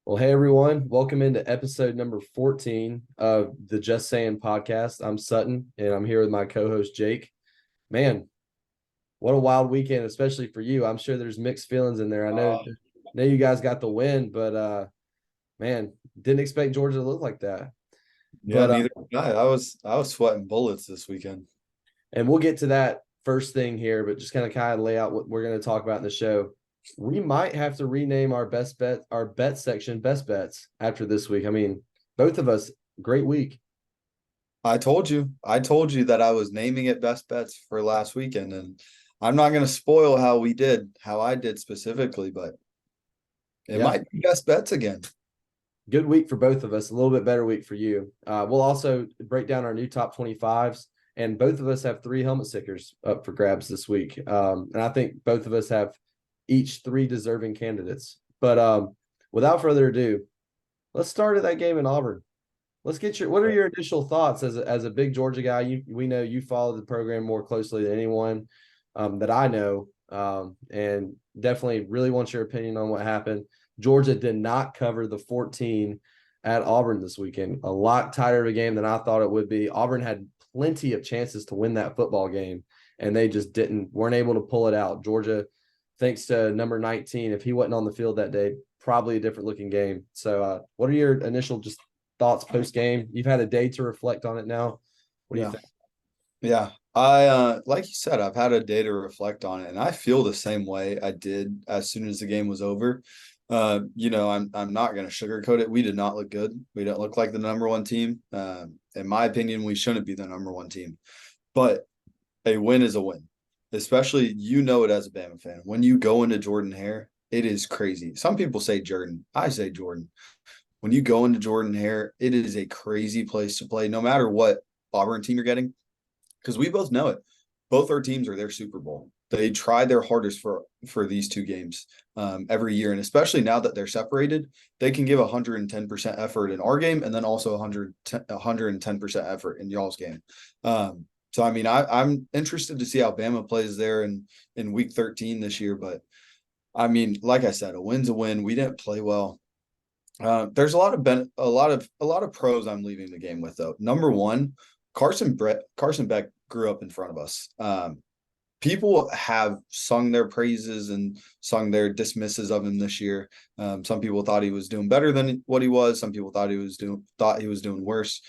Well, hey everyone, welcome into episode number 14 of the Just Sayin Podcast. I'm Sutton and I'm here with my co-host Jake. Man, what a wild weekend, especially for you. I'm sure there's mixed feelings in there. I know you guys got the win, but man, didn't expect Georgia to look like that. Yeah, But neither did I. I was sweating bullets this weekend. and we'll get to that first thing here, but just kind of lay out what we're going to talk about in the show. We might have to rename our our bet section, best bets after this week. I mean, both of us, great week. I told you that I was naming it best bets for last weekend, and I'm not going to spoil how I did specifically, but it Yeah, might be best bets again. good week for both of us. A little bit better week for you. We'll also break down our new top 25s, and both of us have three helmet stickers up for grabs this week. And I think both of us have each three deserving candidates. But without further ado, let's start at that game in Auburn. Let's get what are your initial thoughts as a big Georgia guy? We know you follow the program more closely than anyone that I know, and definitely really want your opinion on what happened. Georgia did not cover the 14 at Auburn this weekend. A lot tighter of a game than I thought it would be. Auburn had plenty of chances to win that football game, and they just weren't able to pull it out. Georgia, thanks to number 19, if he wasn't on the field that day, probably a different looking game. So, what are your initial just thoughts post game? You've had a day to reflect on it now. What do you Yeah. think? Yeah. I like you said, I've had a day to reflect on it, and I feel the same way I did as soon as the game was over. I'm not gonna sugarcoat it. We did not look good. We don't look like the number one team. In my opinion, we shouldn't be the number one team. But a win is a win. Especially it as a Bama fan. When you go into Jordan Hare, it is crazy. Some people say Jordan. I say Jordan. When you go into Jordan Hare, it is a crazy place to play, no matter what Auburn team you're getting, because we both know it. Both our teams are their Super Bowl. They try their hardest for these two games every year, and especially now that they're separated, they can give 110% effort in our game, and then also 110% effort in y'all's game. So I mean, I'm interested to see how Bama plays there in week 13 this year. But I mean, like I said, a win's a win. We didn't play well. There's a lot of pros I'm leaving the game with though. Number one, Carson Beck grew up in front of us. People have sung their praises and sung their dismisses of him this year. Some people thought he was doing better than what he was. Some people thought he was doing worse.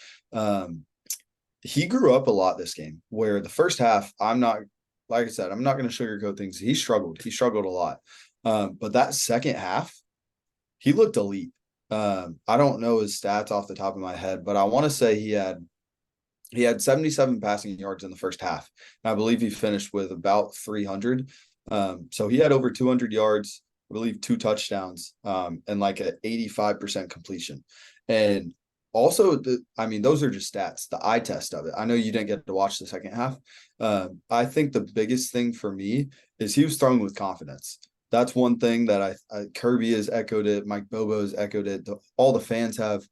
He grew up a lot this game, where the first half, like I said, I'm not going to sugarcoat things. He struggled a lot. But that second half, he looked elite. I don't know his stats off the top of my head, but I want to say he had 77 passing yards in the first half. And I believe he finished with about 300. So he had over 200 yards, I believe 2 touchdowns, and like an 85% completion. And also, those are just stats, the eye test of it. I know you didn't get to watch the second half. I think the biggest thing for me is he was throwing with confidence. That's one thing that Kirby has echoed it. Mike Bobo has echoed it. All the fans have.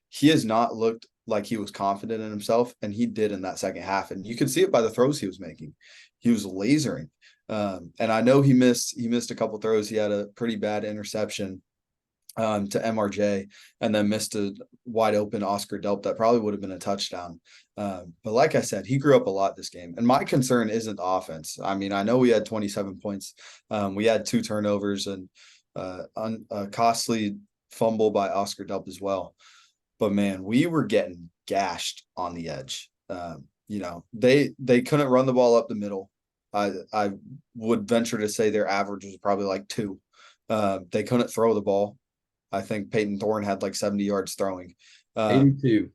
He has not looked like he was confident in himself, and he did in that second half. And you could see it by the throws he was making. He was lasering. And I know he missed a couple throws. He had a pretty bad interception to MRJ, and then missed a wide open Oscar Delp that probably would have been a touchdown. But like I said, he grew up a lot this game. And my concern isn't the offense. I mean, I know we had 27 points. We had 2 turnovers and a costly fumble by Oscar Delp as well. But man, we were getting gashed on the edge. They couldn't run the ball up the middle. I would venture to say their average was probably like 2. They couldn't throw the ball. I think Peyton Thorne had like 70 yards throwing. 82.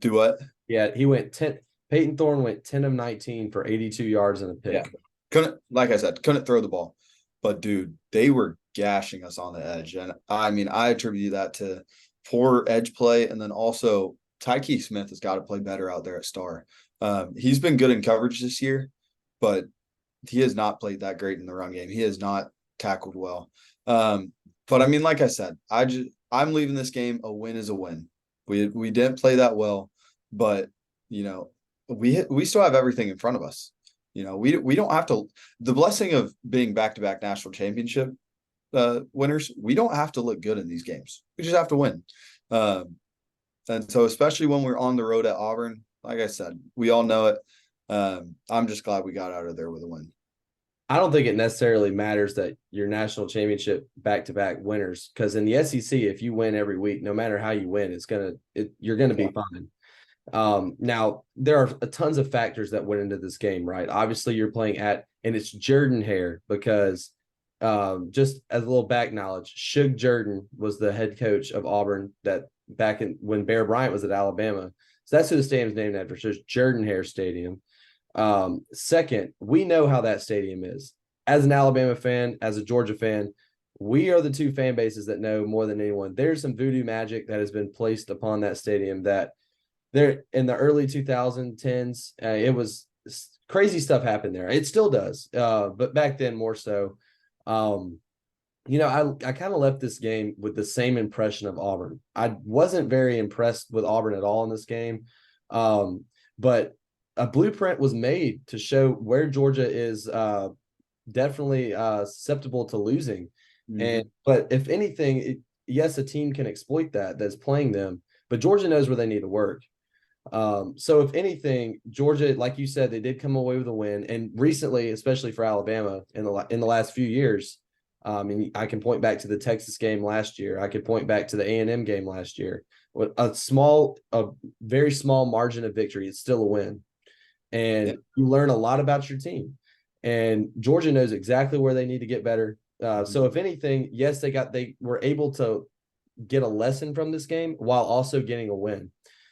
Do what? Yeah, he went 10. Peyton Thorne went 10 of 19 for 82 yards and a pick. Yeah. Like I said, couldn't throw the ball. But dude, they were gashing us on the edge. And I mean, I attribute that to poor edge play. And then also Tyke Smith has got to play better out there at star. He's been good in coverage this year, but he has not played that great in the run game. He has not tackled well. But I mean, like I said, I'm leaving this game. A win is a win. We didn't play that well, but we still have everything in front of us. We don't have to. The blessing of being back-to-back national championship winners, we don't have to look good in these games. We just have to win. And so especially when we're on the road at Auburn, like I said, we all know it. I'm just glad we got out of there with a win. I don't think it necessarily matters that your national championship back-to-back winners, because in the SEC, if you win every week, no matter how you win, you're gonna be fine. Now there are tons of factors that went into this game, right? Obviously, you're playing and it's Jordan-Hare because just as a little back knowledge, Shug Jordan was the head coach of Auburn that back when Bear Bryant was at Alabama. So that's who the stadium's named after. So it's Jordan-Hare Stadium. Second, we know how that stadium is. As an Alabama fan, as a Georgia fan, we are the two fan bases that know more than anyone. There's some voodoo magic that has been placed upon that stadium that there in the early 2010s, it was crazy stuff happened there. It still does, but back then more so. I kind of left this game with the same impression of Auburn. I wasn't very impressed with Auburn at all in this game, but a blueprint was made to show where Georgia is definitely susceptible to losing. Mm-hmm. But if anything, yes, a team can exploit that's playing them, but Georgia knows where they need to work. So if anything, Georgia, like you said, they did come away with a win, and recently, especially for Alabama in the last few years, and I can point back to the Texas game last year. I could point back to the A&M game last year. A very small margin of victory, it's still a win, and you learn a lot about your team. And Georgia knows exactly where they need to get better. So if anything, yes, they were able to get a lesson from this game while also getting a win.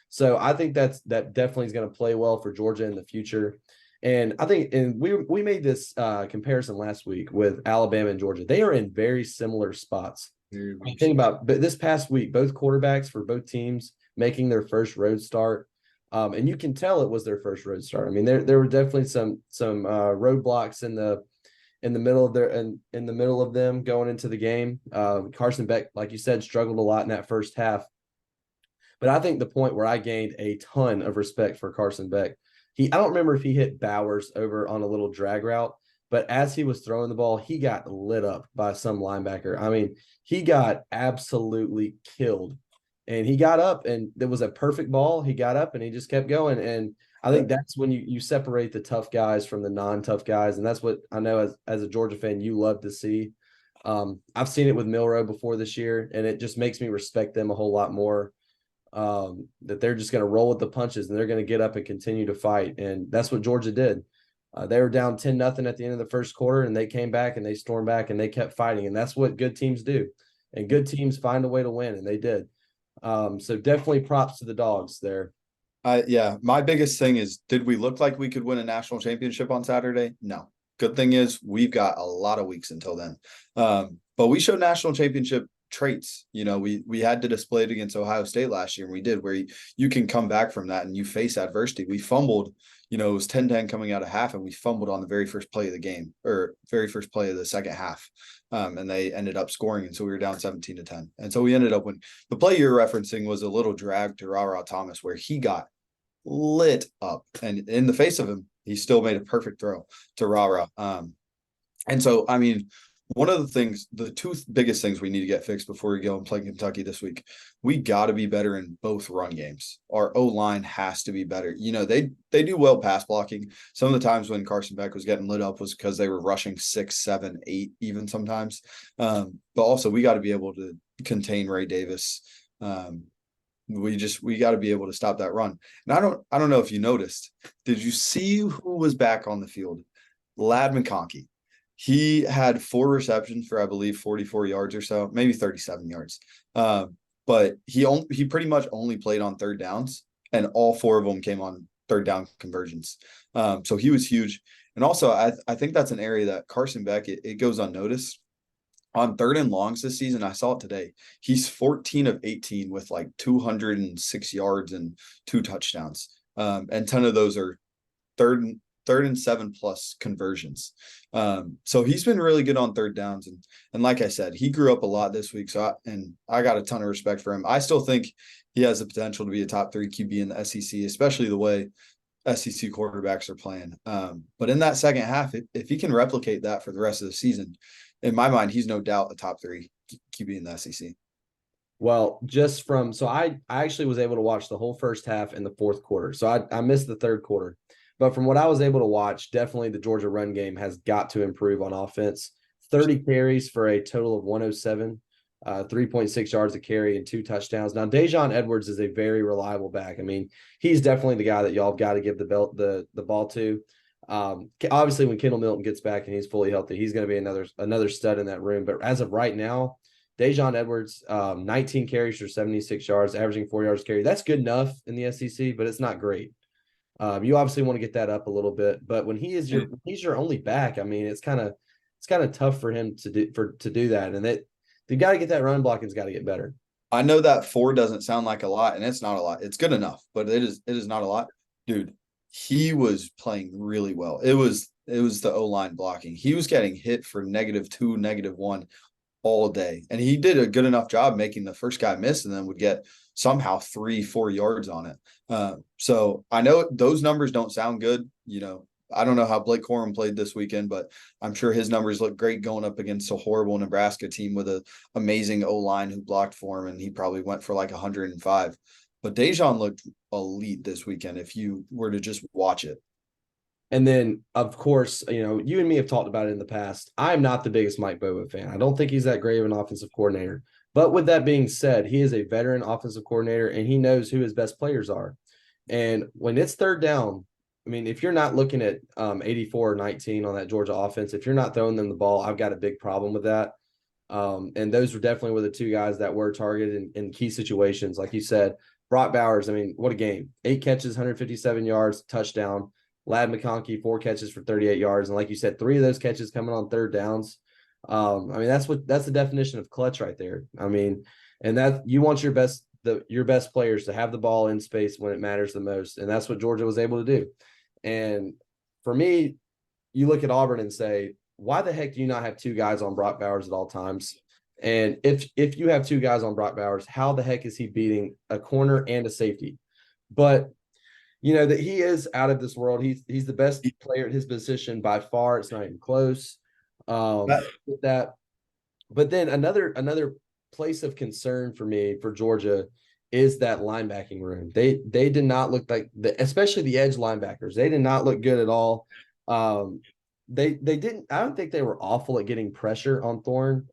So I think that definitely is going to play well for Georgia in the future. And I think, and we made this comparison last week with Alabama and Georgia. They are in very similar spots. Think about, but this past week, both quarterbacks for both teams making their first road start, and you can tell it was their first road start. I mean, there were definitely some roadblocks in the middle of them going into the game. Carson Beck, like you said, struggled a lot in that first half. But I think the point where I gained a ton of respect for Carson Beck, I don't remember if he hit Bowers over on a little drag route, but as he was throwing the ball, he got lit up by some linebacker. I mean, he got absolutely killed. And he got up, and there was a perfect ball. He got up, and he just kept going. And I think that's when you separate the tough guys from the non-tough guys. And that's what I know as a Georgia fan, you love to see. I've seen it with Milroe before this year, and it just makes me respect them a whole lot more. That they're just going to roll with the punches and they're going to get up and continue to fight. And that's what Georgia did. They were down 10-0 at the end of the first quarter, and they came back and they stormed back and they kept fighting. And that's what good teams do. And good teams find a way to win, and they did. So definitely props to the Dogs there. My biggest thing is, did we look like we could win a national championship on Saturday? No. Good thing is we've got a lot of weeks until then. But we showed national championship traits. We had to display it against Ohio State last year, and we did, where you can come back from that and you face adversity. We fumbled, it was 10-10 coming out of half, and we fumbled on the very first play of the game, or very first play of the second half. And they ended up scoring, and so we were down 17-10. And so we ended up the play you're referencing was a little drag to Ra Thomas, where he got lit up, and in the face of him, he still made a perfect throw to Ra. And so, I mean, one of the two biggest things we need to get fixed before we go and play Kentucky this week, we got to be better in both run games. Our O-line has to be better. They do well pass blocking. Some of the times when Carson Beck was getting lit up was because they were rushing 6, 7, 8 even sometimes. But also we got to be able to contain Ray Davis. We got to be able to stop that run. And I don't know if you noticed, did you see who was back on the field? Ladd McConkey. He had 4 receptions for, I believe, 44 yards or so, maybe 37 yards. But he pretty much only played on third downs, and all 4 of them came on third down conversions. So he was huge. And also, I think that's an area that Carson Beck, it goes unnoticed. On third and longs this season, I saw it today, he's 14 of 18 with like 206 yards and 2 touchdowns. And 10 of those are third and 7 plus conversions. So he's been really good on third downs. And like I said, he grew up a lot this week. So I got a ton of respect for him. I still think he has the potential to be a top 3 QB in the SEC, especially the way SEC quarterbacks are playing. But in that second half, if he can replicate that for the rest of the season, in my mind, he's no doubt a top 3 QB in the SEC. Well, so I actually was able to watch the whole first half and the fourth quarter. So I missed the third quarter. But from what I was able to watch, definitely the Georgia run game has got to improve on offense. 30 carries for a total of 107, 3.6 yards a carry and 2 touchdowns. Now, Dejon Edwards is a very reliable back. I mean, he's definitely the guy that y'all have got to give the ball to. Obviously, when Kendall Milton gets back and he's fully healthy, he's going to be another stud in that room. But as of right now, Dejon Edwards, 19 carries for 76 yards, averaging 4 yards carry. That's good enough in the SEC, but it's not great. You obviously want to get that up a little bit, but when he's your only back, I mean, it's kind of tough for him to do that. And they got to get that run blocking's got to get better. I know that 4 doesn't sound like a lot, and it's not a lot. It's good enough, but it is not a lot. Dude, he was playing really well. It was the O-line blocking. He was getting hit for -2, -1 all day. And he did a good enough job making the first guy miss and then would get somehow 3-4 yards on it. So I know those numbers don't sound good. I don't know how Blake Corum played this weekend, but I'm sure his numbers look great going up against a horrible Nebraska team with an amazing O-line who blocked for him, and he probably went for like 105. But Dejon looked elite this weekend if you were to just watch it. And then, of course, you and me have talked about it in the past. I'm not the biggest Mike Bobo fan. I don't think he's that great of an offensive coordinator. But with that being said, he is a veteran offensive coordinator, and he knows who his best players are. And when it's third down, I mean, if you're not looking at 84-19 on that Georgia offense, if you're not throwing them the ball, I've got a big problem with that. And those were definitely the 2 guys that were targeted in key situations. Like you said, Brock Bowers, I mean, what a game. 8 catches, 157 yards, touchdown. Lad McConkey, 4 catches for 38 yards. And like you said, 3 of those catches coming on third downs. I mean, that's the definition of clutch right there. I mean, and that you want your best players to have the ball in space when it matters the most. And that's what Georgia was able to do. And for me, you look at Auburn and say, why the heck do you not have 2 guys on Brock Bowers at all times? And if you have 2 guys on Brock Bowers, how the heck is he beating a corner and a safety? But that he is out of this world. He's the best player at his position by far. It's not even close. With that. But then another place of concern for me for Georgia is that linebacking room. They did not look like especially the edge linebackers. They did not look good at all. They didn't. I don't think they were awful at getting pressure on Thorne.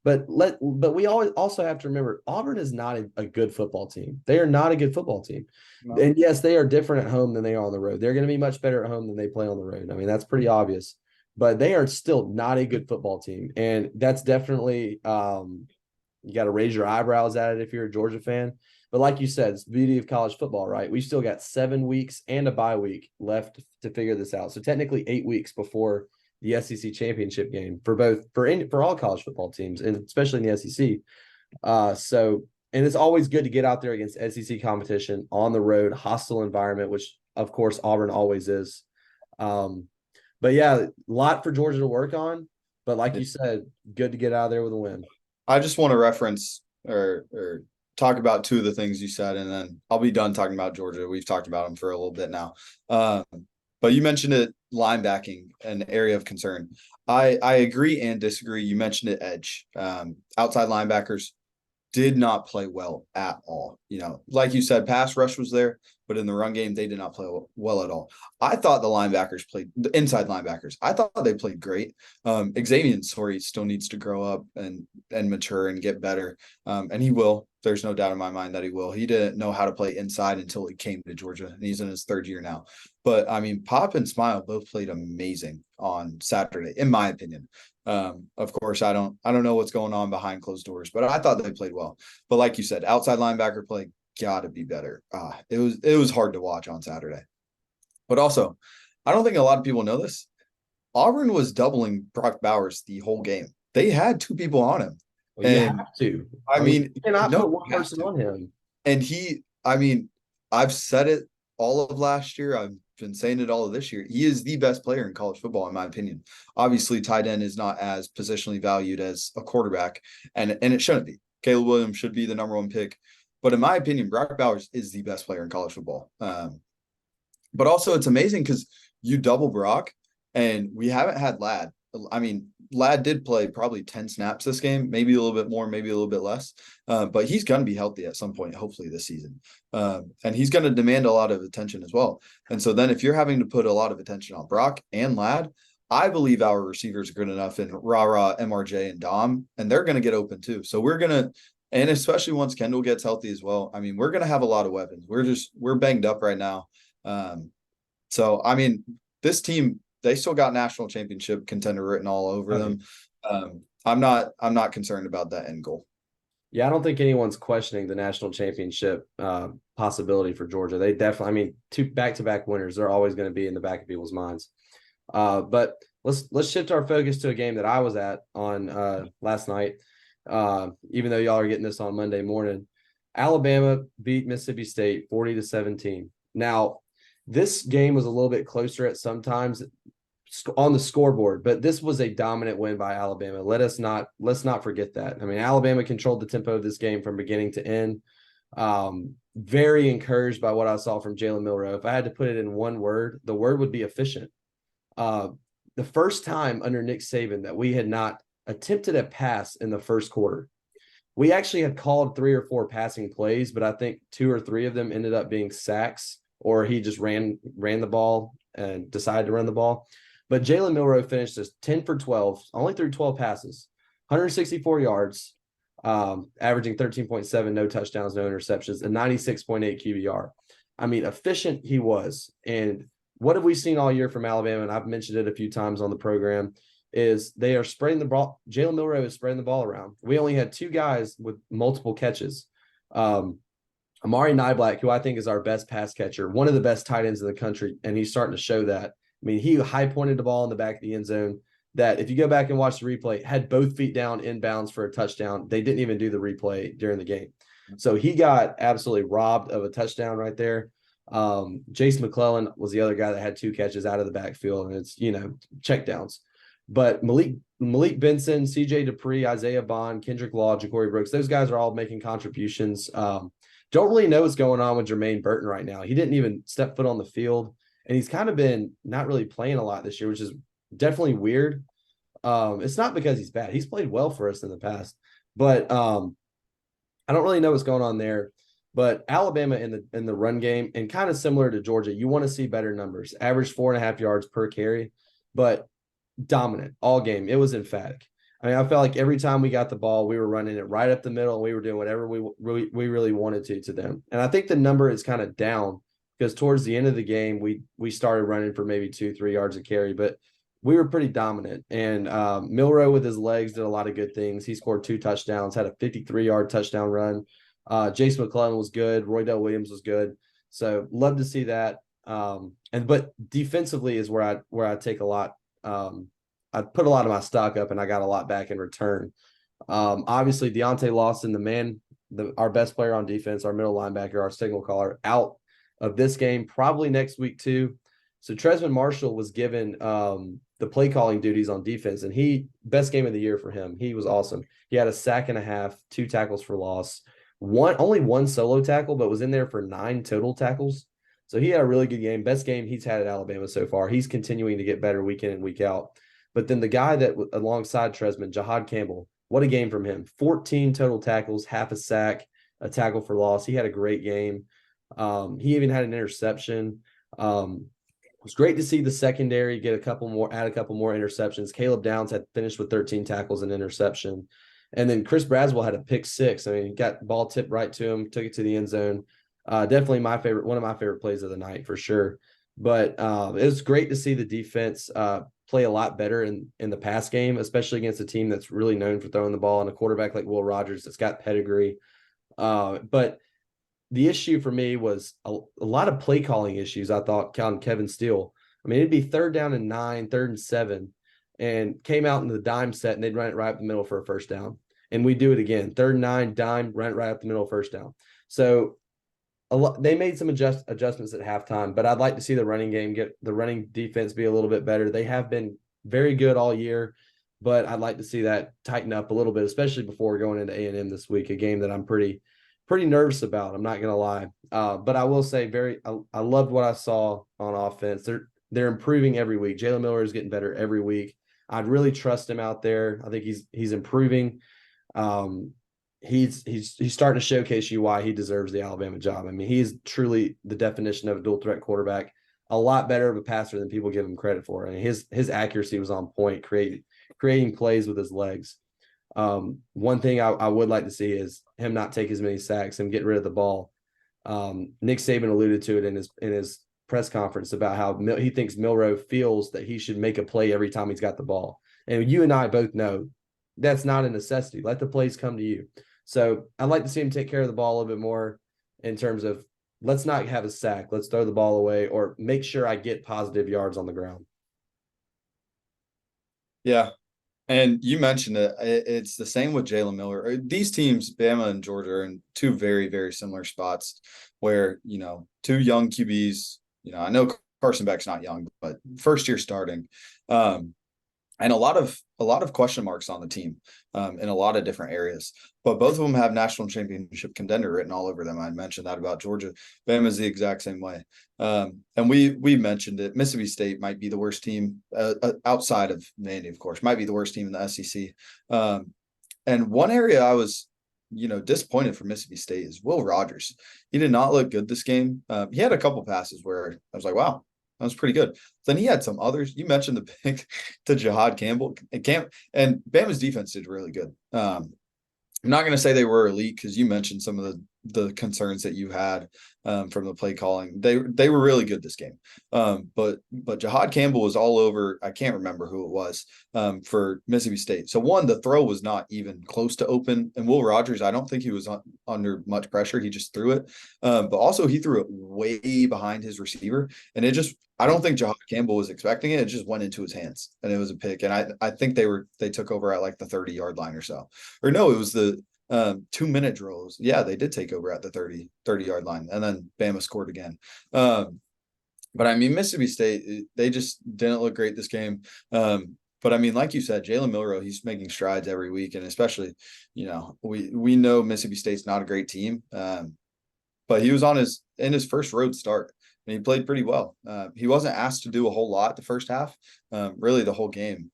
But we always also have to remember Auburn is not a good football team. They are not a good football team. No. And yes, they are different at home than they are on the road. They're going to be much better at home than they play on the road. I mean, that's pretty obvious. But they are still not a good football team. And that's definitely you got to raise your eyebrows at it if you're a Georgia fan. But like you said, it's the beauty of college football, right? We've still got 7 weeks and a bye week left to figure this out. So technically 8 weeks before the SEC championship game for all college football teams, and especially in the SEC. And it's always good to get out there against SEC competition on the road, hostile environment, which of course Auburn always is. But yeah, a lot for Georgia to work on. But like you said, good to get out of there with a win. I just want to reference or talk about 2 of the things you said, and then I'll be done talking about Georgia. We've talked about them for a little bit now. But you mentioned it, linebacking, an area of concern. I agree and disagree. You mentioned it, edge. Outside linebackers did not play well at all. Like you said, pass rush was there, but in the run game, they did not play well at all. I thought the inside linebackers, I thought they played great. Xavier Sorey still needs to grow up and mature and get better. And he will. There's no doubt in my mind that he will. He didn't know how to play inside until he came to Georgia, and he's in his 3rd year now. But, I mean, Pop and Smile both played amazing on Saturday, in my opinion. Of course, I don't know what's going on behind closed doors, but I thought they played well. But like you said, outside linebacker play got to be better. It was hard to watch on Saturday. But also, I don't think a lot of people know this. Auburn was doubling Brock Bowers the whole game. They had 2 people on him. Well, you have to. I mean, you cannot put one person on him. And I've said it all of last year. I've been saying it all of this year. He is the best player in college football, in my opinion. Obviously, tight end is not as positionally valued as a quarterback, and it shouldn't be. Caleb Williams should be the number 1 pick. But in my opinion, Brock Bowers is the best player in college football. But also, it's amazing because you double Brock, and we haven't had Lad I mean, Lad did play probably 10 snaps this game, maybe a little bit more, maybe a little bit less. But he's going to be healthy at some point, hopefully this season. And he's going to demand a lot of attention as well. And so then if you're having to put a lot of attention on Brock and Lad, I believe our receivers are good enough in Rara, MRJ, and Dom, and they're going to get open too. So we're going to, and especially once Kendall gets healthy as well, I mean, we're going to have a lot of weapons. We're banged up right now. So, I mean, this team, they still got national championship contender written all over them. I'm not concerned about that end goal. Yeah, I don't think anyone's questioning the national championship possibility for Georgia. They definitely, I mean, two back-to-back winners, they're always going to be in the back of people's minds. But let's shift our focus to a game that I was at on last night. Even though y'all are getting this on Monday morning, Alabama beat Mississippi State 40-17. Now, this game was a little bit closer at some times on the scoreboard, but this was a dominant win by Alabama. Let's not forget that. I mean, Alabama controlled the tempo of this game from beginning to end. Very encouraged by what I saw from Jalen Milroe. If I had to put it in one word, the word would be efficient. The first time under Nick Saban that we had not attempted a pass in the first quarter. We actually had called 3 or 4 passing plays, but I think 2 or 3 of them ended up being sacks, or he just ran the ball and decided to run the ball. But Jalen Milroe finished as 10 for 12, only threw 12 passes, 164 yards, averaging 13.7, no touchdowns, no interceptions, and 96.8 QBR. I mean, efficient he was. And what have we seen all year from Alabama? And I've mentioned it a few times on the program, is they are spreading the ball. Jalen Milroe is spreading the ball around. We only had 2 guys with multiple catches. Amari Niblack, who I think is our best pass catcher, one of the best tight ends in the country, and he's starting to show that. I mean, he high pointed the ball in the back of the end zone that if you go back and watch the replay, had both feet down inbounds for a touchdown. They didn't even do the replay during the game. So he got absolutely robbed of a touchdown right there. Jason McClellan was the other guy that had 2 catches out of the backfield, and it's, check downs. But Malik Benson, CJ Dupree, Isaiah Bond, Kendrick Law, Ja'Cory Brooks, those guys are all making contributions. Don't really know what's going on with Jermaine Burton right now. He didn't even step foot on the field. And he's kind of been not really playing a lot this year, which is definitely weird. It's not because he's bad. He's played well for us in the past. But I don't really know what's going on there. But Alabama in the run game, and kind of similar to Georgia, you want to see better numbers. Average 4.5 yards per carry, but dominant all game. It was emphatic. I mean, I felt like every time we got the ball, we were running it right up the middle, and we were doing whatever we really wanted to them. And I think the number is kind of down, because towards the end of the game, we started running for maybe 2-3 yards a carry, but we were pretty dominant. And Milroe with his legs did a lot of good things. He scored 2 touchdowns, had a 53-yard touchdown run. Jason McClellan was good. Roydell Williams was good. So love to see that. But defensively is where I take a lot. I put a lot of my stock up, and I got a lot back in return. Obviously, Deontay Lawson, our best player on defense, our middle linebacker, our signal caller, out of this game, probably next week too. So Tresman Marshall was given the play calling duties on defense, and best game of the year for him. He was awesome. He had a sack and a half, 2 tackles for loss, only 1 solo tackle, but was in there for 9 total tackles. So he had a really good game. Best game he's had at Alabama so far. He's continuing to get better week in and week out. But then the guy that alongside Tresman, Jahad Campbell, what a game from him. 14 total tackles, half a sack, a tackle for loss. He had a great game. He even had an interception. It was great to see the secondary add a couple more interceptions. Caleb Downs had finished with 13 tackles and interception. And then Chris Braswell had a pick 6. I mean, he got the ball tipped right to him, took it to the end zone. Definitely one of my favorite plays of the night for sure. But it was great to see the defense play a lot better in the pass game, especially against a team that's really known for throwing the ball, and a quarterback like Will Rogers that's got pedigree. But the issue for me was a lot of play calling issues, I thought, on Kevin Steele. I mean, it'd be 3rd down and 9, 3rd and 7, and came out in the dime set, and they'd run it right up the middle for a first down. And we do it again. 3rd and 9, dime, run it right up the middle, first down. So they made some adjustments at halftime, but I'd like to see the running defense be a little bit better. They have been very good all year, but I'd like to see that tighten up a little bit, especially before going into A&M this week, a game that I'm pretty nervous about. I'm not going to lie. But I will say I loved what I saw on offense. They're improving every week. Jalen Miller is getting better every week. I'd really trust him out there. I think he's improving. He's starting to showcase you why he deserves the Alabama job. I mean, he's truly the definition of a dual threat quarterback. A lot better of a passer than people give him credit for. I mean, his accuracy was on point, creating plays with his legs. One thing I would like to see is him not take as many sacks and get rid of the ball. Nick Saban alluded to it in his press conference about how he thinks Milroe feels that he should make a play every time he's got the ball. And you and I both know that's not a necessity. Let the plays come to you. So I'd like to see him take care of the ball a little bit more in terms of let's not have a sack. Let's throw the ball away or make sure I get positive yards on the ground. Yeah. And you mentioned it. It's the same with Jalen Miller. These teams, Bama and Georgia, are in two very, very similar spots where, two young QBs, I know Carson Beck's not young, but first year starting. And a lot of question marks on the team in a lot of different areas. But both of them have national championship contender written all over them. I mentioned that about Georgia. Bama's the exact same way. And we mentioned it. Mississippi State might be the worst team outside of Vandy, of course, might be the worst team in the SEC. And one area I was, disappointed for Mississippi State is Will Rogers. He did not look good this game. He had a couple passes where I was like, wow, that was pretty good. Then he had some others. You mentioned the pick to Jahad Campbell. And Bama's defense did really good. I'm not going to say they were elite because you mentioned some of the concerns that you had from the play calling. They were really good this game. But Jahad Campbell was all over. I can't remember who it was for Mississippi State. So one, the throw was not even close to open. And Will Rogers, I don't think he was under much pressure. He just threw it. But also he threw it way behind his receiver. And I don't think Jahad Campbell was expecting it. It just went into his hands and it was a pick. And I think they took over at like the 30-yard line or so. Or no, it was the 2-minute drills. Yeah, they did take over at the 30-yard line, and then Bama scored again. But I mean, Mississippi State, they just didn't look great this game. But I mean, like you said, Jalen Milroe, he's making strides every week, and especially, we know Mississippi State's not a great team, but he was in his first road start, and he played pretty well. He wasn't asked to do a whole lot the first half, really the whole game,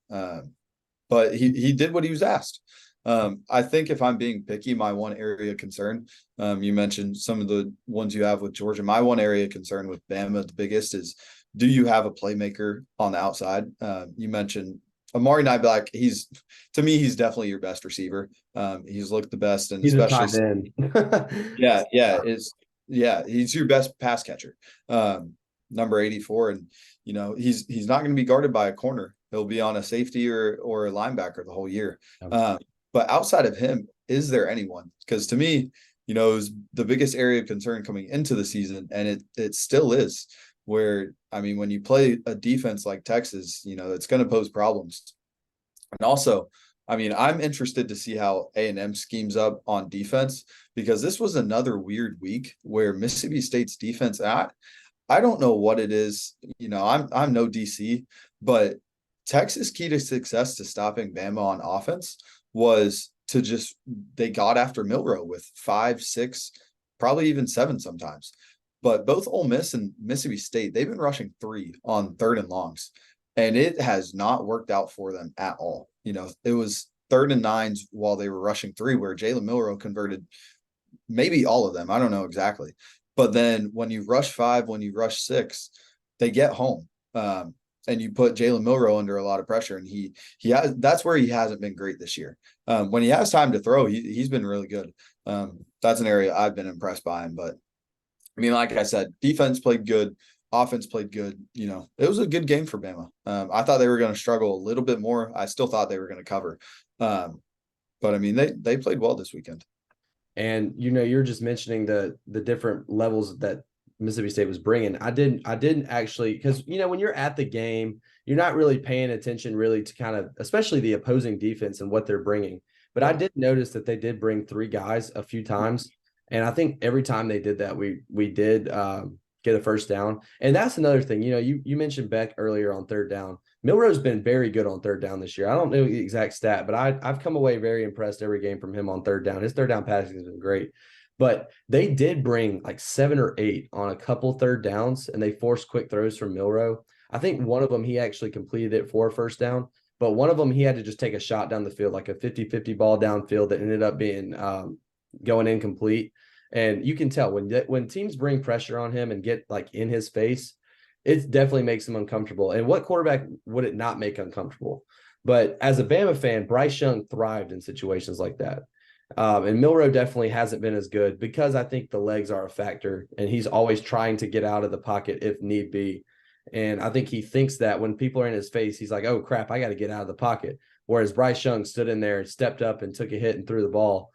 but he did what he was asked. I think if I'm being picky, my one area of concern, you mentioned some of the ones you have with Georgia. My one area of concern with Bama, the biggest, is do you have a playmaker on the outside? You mentioned Amari Niblack. To me, he's definitely your best receiver. He's looked the best, and he's especially a tight end. He's your best pass catcher. Number 84, and he's not going to be guarded by a corner. He'll be on a safety or a linebacker the whole year. But outside of him, is there anyone? Because to me, it was the biggest area of concern coming into the season, and it still is. Where, I mean, when you play a defense like Texas, it's going to pose problems. And also, I mean, I'm interested to see how A&M schemes up on defense, because this was another weird week where Mississippi State's defense, I don't know what it is. I'm no DC, but Texas' key to success to stopping Bama on offense was they got after Milroe with 5, 6, probably even 7 sometimes. But both Ole Miss and Mississippi State, they've been rushing 3 on 3rd and longs, and it has not worked out for them at all. It was 3rd and 9s while they were rushing 3, where Jalen Milroe converted maybe all of them. I don't know exactly. But then when you rush 5, when you rush 6, they get home. And you put Jalen Milroe under a lot of pressure, and that's where he hasn't been great this year. When he has time to throw, he's been really good. That's an area I've been impressed by him. But I mean, like I said, defense played good, offense played good. It was a good game for Bama. I thought they were going to struggle a little bit more. I still thought they were going to cover. But I mean, they played well this weekend. And you're just mentioning the different levels that Mississippi State was bringing. I didn't actually, because when you're at the game, you're not really paying attention really to kind of, especially the opposing defense and what they're bringing. But I did notice that they did bring 3 guys a few times, and I think every time they did that, we did get a first down. And that's another thing. You mentioned Beck earlier on 3rd down. Milroe's been very good on 3rd down this year. I don't know the exact stat, but I've come away very impressed every game from him on 3rd down. His 3rd down passing has been great. But they did bring like 7 or 8 on a couple 3rd downs, and they forced quick throws from Milroe. I think one of them, he actually completed it for a first down. but one of them he had to just take a shot down the field, like a 50-50 ball downfield that ended up being going incomplete. And you can tell when teams bring pressure on him and get like in his face, it definitely makes him uncomfortable. And what quarterback would it not make uncomfortable? But as a Bama fan, Bryce Young thrived in situations like that. And Milroe definitely hasn't been as good because I think the legs are a factor, and he's always trying to get out of the pocket if need be. And I think he thinks that when people are in his face, he's like, oh, crap, I got to get out of the pocket. Whereas Bryce Young stood in there, stepped up, and took a hit and threw the ball.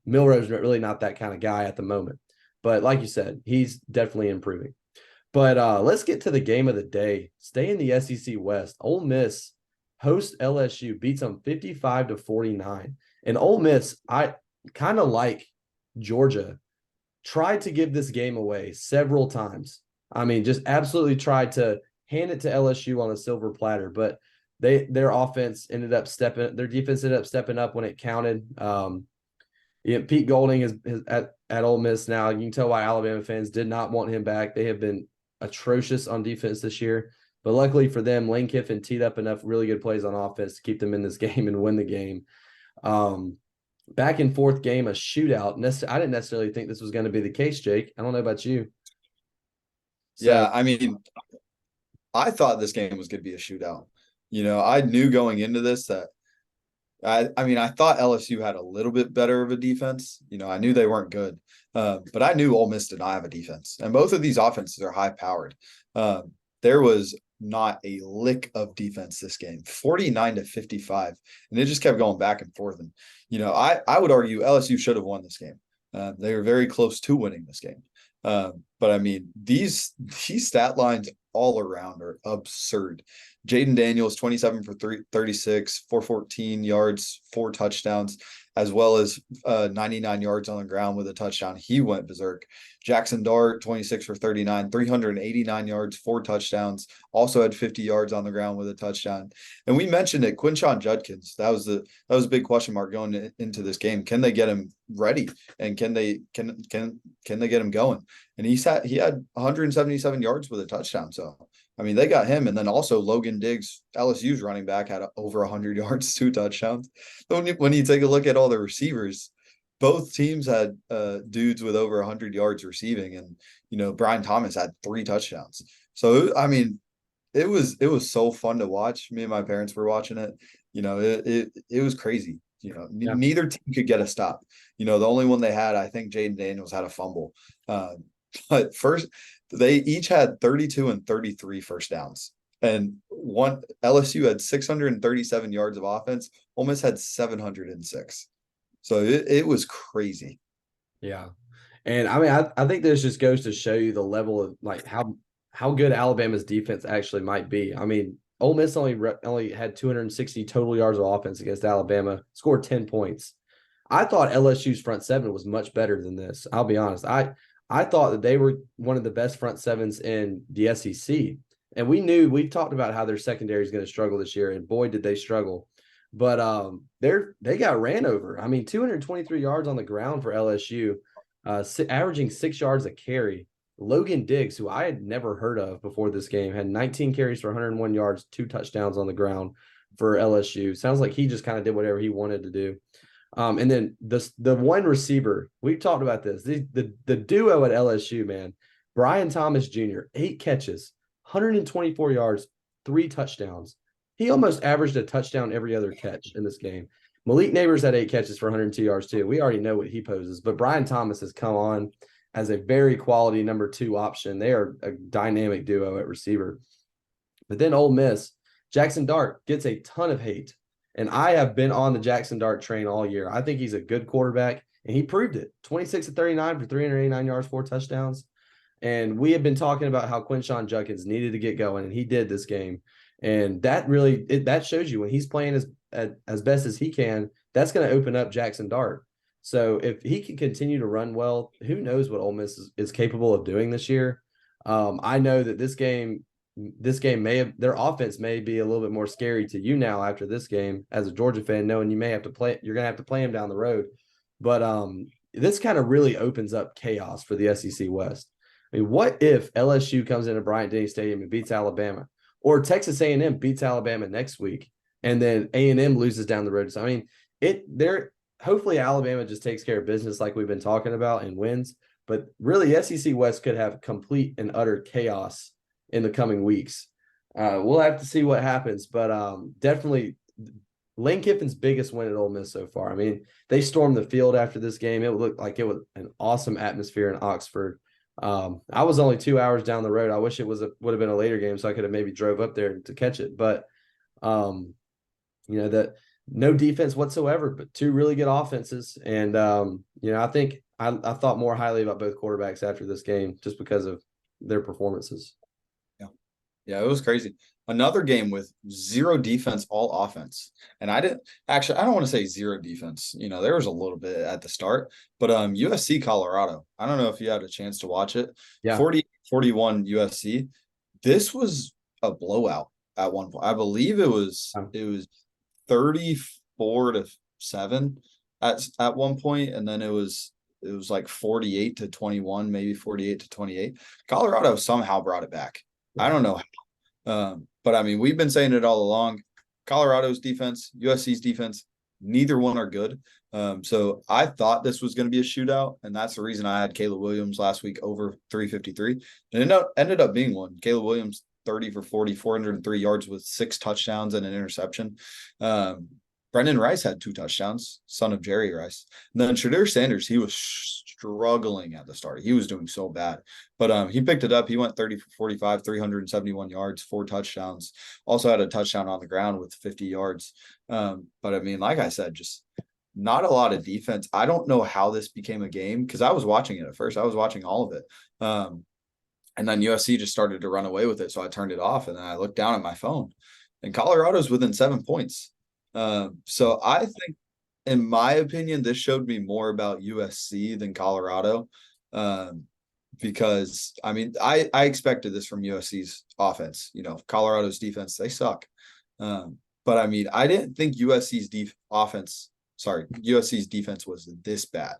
Milroe's really not that kind of guy at the moment. But like you said, he's definitely improving. But let's get to the game of the day. Stay in the SEC West. Ole Miss hosts LSU, beats them 55-49. And Ole Miss, I kind of like Georgia, tried to give this game away several times. I mean, just absolutely tried to hand it to LSU on a silver platter, but their defense ended up stepping up when it counted. Pete Golding is at Ole Miss now. You can tell why Alabama fans did not want him back. They have been atrocious on defense this year. But luckily for them, Lane Kiffin teed up enough really good plays on offense to keep them in this game and win the game. Back and forth game, a shootout. I didn't necessarily think this was going to be the case, Jake. I don't know about you. Yeah, I mean, I thought this game was going to be a shootout. I knew going into this that I thought LSU had a little bit better of a defense. I knew they weren't good, but I knew Ole Miss did not have a defense, and both of these offenses are high powered. There was not a lick of defense this game, 49-55, and it just kept going back and forth. And I would argue LSU should have won this game. They were very close to winning this game. But I mean, these stat lines all around are absurd. Jaden Daniels, 27 for 36, 414 yards, 4 touchdowns, as well as 99 yards on the ground with a touchdown. He went berserk. Jackson Dart, 26 for 39, 389 yards, 4 touchdowns, also had 50 yards on the ground with a touchdown. And we mentioned it, Quinshon Judkins. That was a big question mark going into this game. Can they get him ready? And can they get him going? And he had 177 yards with a touchdown. So I mean, they got him, and then also Logan Diggs, LSU's running back, had over 100 yards, 2 touchdowns. When you take a look at all the receivers, both teams had dudes with over 100 yards receiving, and Brian Thomas had 3 touchdowns. So I mean, it was so fun to watch. Me and my parents were watching it. It was crazy. Yeah. Neither team could get a stop. The only one they had, I think Jaden Daniels had a fumble. But first, they each had 32 and 33 first downs. And LSU had 637 yards of offense. Ole Miss had 706. So it was crazy. Yeah. And I mean, I think this just goes to show you the level of like how good Alabama's defense actually might be. I mean, Ole Miss only had 260 total yards of offense against Alabama, scored 10 points. I thought LSU's front seven was much better than this. I'll be honest. I thought that they were one of the best front sevens in the SEC. And we've talked about how their secondary is going to struggle this year, and boy, did they struggle. But they got ran over. I mean, 223 yards on the ground for LSU, averaging 6 yards a carry. Logan Diggs, who I had never heard of before this game, had 19 carries for 101 yards, 2 touchdowns on the ground for LSU. Sounds like he just kind of did whatever he wanted to do. And then the one receiver, we've talked about this, the duo at LSU, man, Brian Thomas Jr., 8 catches, 124 yards, 3 touchdowns. He almost averaged a touchdown every other catch in this game. Malik Neighbors had 8 catches for 102 yards too. We already know what he poses, but Brian Thomas has come on as a very quality number 2 option. They are a dynamic duo at receiver. But then Ole Miss, Jackson Dart gets a ton of hate. And I have been on the Jackson Dart train all year. I think he's a good quarterback, and he proved it. 26 of 39 for 389 yards, 4 touchdowns. And we have been talking about how Quinshon Judkins needed to get going, and he did this game. And that really that shows you when he's playing as best as he can, that's going to open up Jackson Dart. So if he can continue to run well, who knows what Ole Miss is capable of doing this year. I know that this game their offense may be a little bit more scary to you now after this game as a Georgia fan, knowing you're going to have to play him down the road. But this kind of really opens up chaos for the SEC West. I mean, what if LSU comes into Bryant-Denny Stadium and beats Alabama? or Texas A&M beats Alabama next week, and then A&M loses down the road. So I mean, hopefully Alabama just takes care of business like we've been talking about and wins. But really, SEC West could have complete and utter chaos in the coming weeks. We'll have to see what happens, but definitely Lane Kiffin's biggest win at Ole Miss so far. I mean, they stormed the field after this game. It looked like it was an awesome atmosphere in Oxford. I was only 2 hours down the road. I wish it would have been a later game so I could have maybe drove up there to catch it. But that no defense whatsoever, but two really good offenses. And I think I thought more highly about both quarterbacks after this game just because of their performances. Yeah, it was crazy. Another game with zero defense, all offense. And I don't want to say zero defense. There was a little bit at the start, but USC Colorado. I don't know if you had a chance to watch it. Yeah. 40-41 USC. This was a blowout at one point. I believe it was 34-7 at one point, and then it was like 48-21, maybe 48-28. Colorado somehow brought it back. I don't know how. But I mean, we've been saying it all along. Colorado's defense, USC's defense, neither one are good. So I thought this was going to be a shootout, and that's the reason I had Caleb Williams last week over 353. And it ended up being one. Caleb Williams, 30 for 40, 403 yards with 6 touchdowns and an interception. Brendan Rice had 2 touchdowns, son of Jerry Rice. And then Shadur Sanders, he was struggling at the start. He was doing so bad. But he picked it up. He went 30 for 45, 371 yards, 4 touchdowns. Also had a touchdown on the ground with 50 yards. But I mean, like I said, just not a lot of defense. I don't know how this became a game because I was watching it at first. I was watching all of it. And then USC just started to run away with it. So I turned it off, and then I looked down at my phone, and Colorado's within 7 points. So I think, in my opinion, this showed me more about USC than Colorado, because I mean, I expected this from USC's offense. Colorado's defense, they suck. But I mean, I didn't think USC's defense was this bad.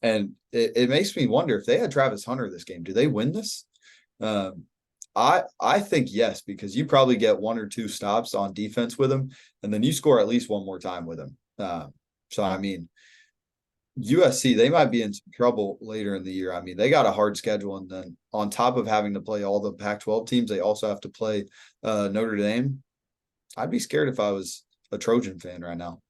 And it makes me wonder if they had Travis Hunter this game, do they win this? I think yes, because you probably get 1 or 2 stops on defense with him, and then you score at least one more time with him. So I mean, USC, they might be in some trouble later in the year. I mean, they got a hard schedule, and then on top of having to play all the Pac-12 teams, they also have to play Notre Dame. I'd be scared if I was a Trojan fan right now.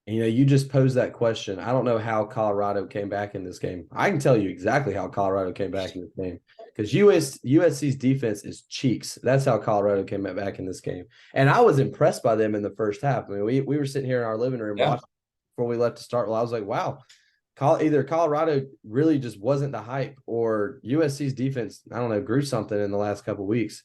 You just posed that question. I don't know how Colorado came back in this game. I can tell you exactly how Colorado came back in this game because USC's defense is cheeks. That's how Colorado came back in this game. And I was impressed by them in the first half. I mean, we were sitting here in our living room watching before we left to start. Well, I was like, wow, either Colorado really just wasn't the hype, or USC's defense, I don't know, grew something in the last couple of weeks.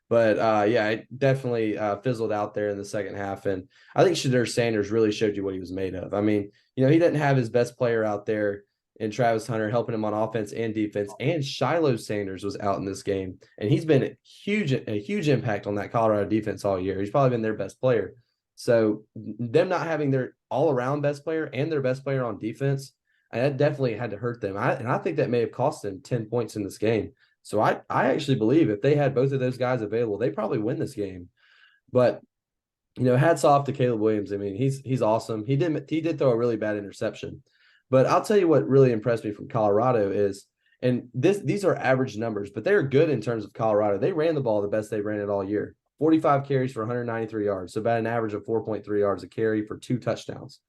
But it definitely fizzled out there in the second half. And I think Shadur Sanders really showed you what he was made of. I mean, he didn't have his best player out there in Travis Hunter helping him on offense and defense. And Shiloh Sanders was out in this game. And he's been a huge impact on that Colorado defense all year. He's probably been their best player. So them not having their all-around best player and their best player on defense, that definitely had to hurt them. And I think that may have cost them 10 points in this game. So I actually believe if they had both of those guys available, they probably win this game. But hats off to Caleb Williams. I mean, he's awesome. He did throw a really bad interception. But I'll tell you what really impressed me from Colorado is, and these are average numbers, but they're good in terms of Colorado. They ran the ball the best they ran it all year. 45 carries for 193 yards, so about an average of 4.3 yards a carry for 2 touchdowns.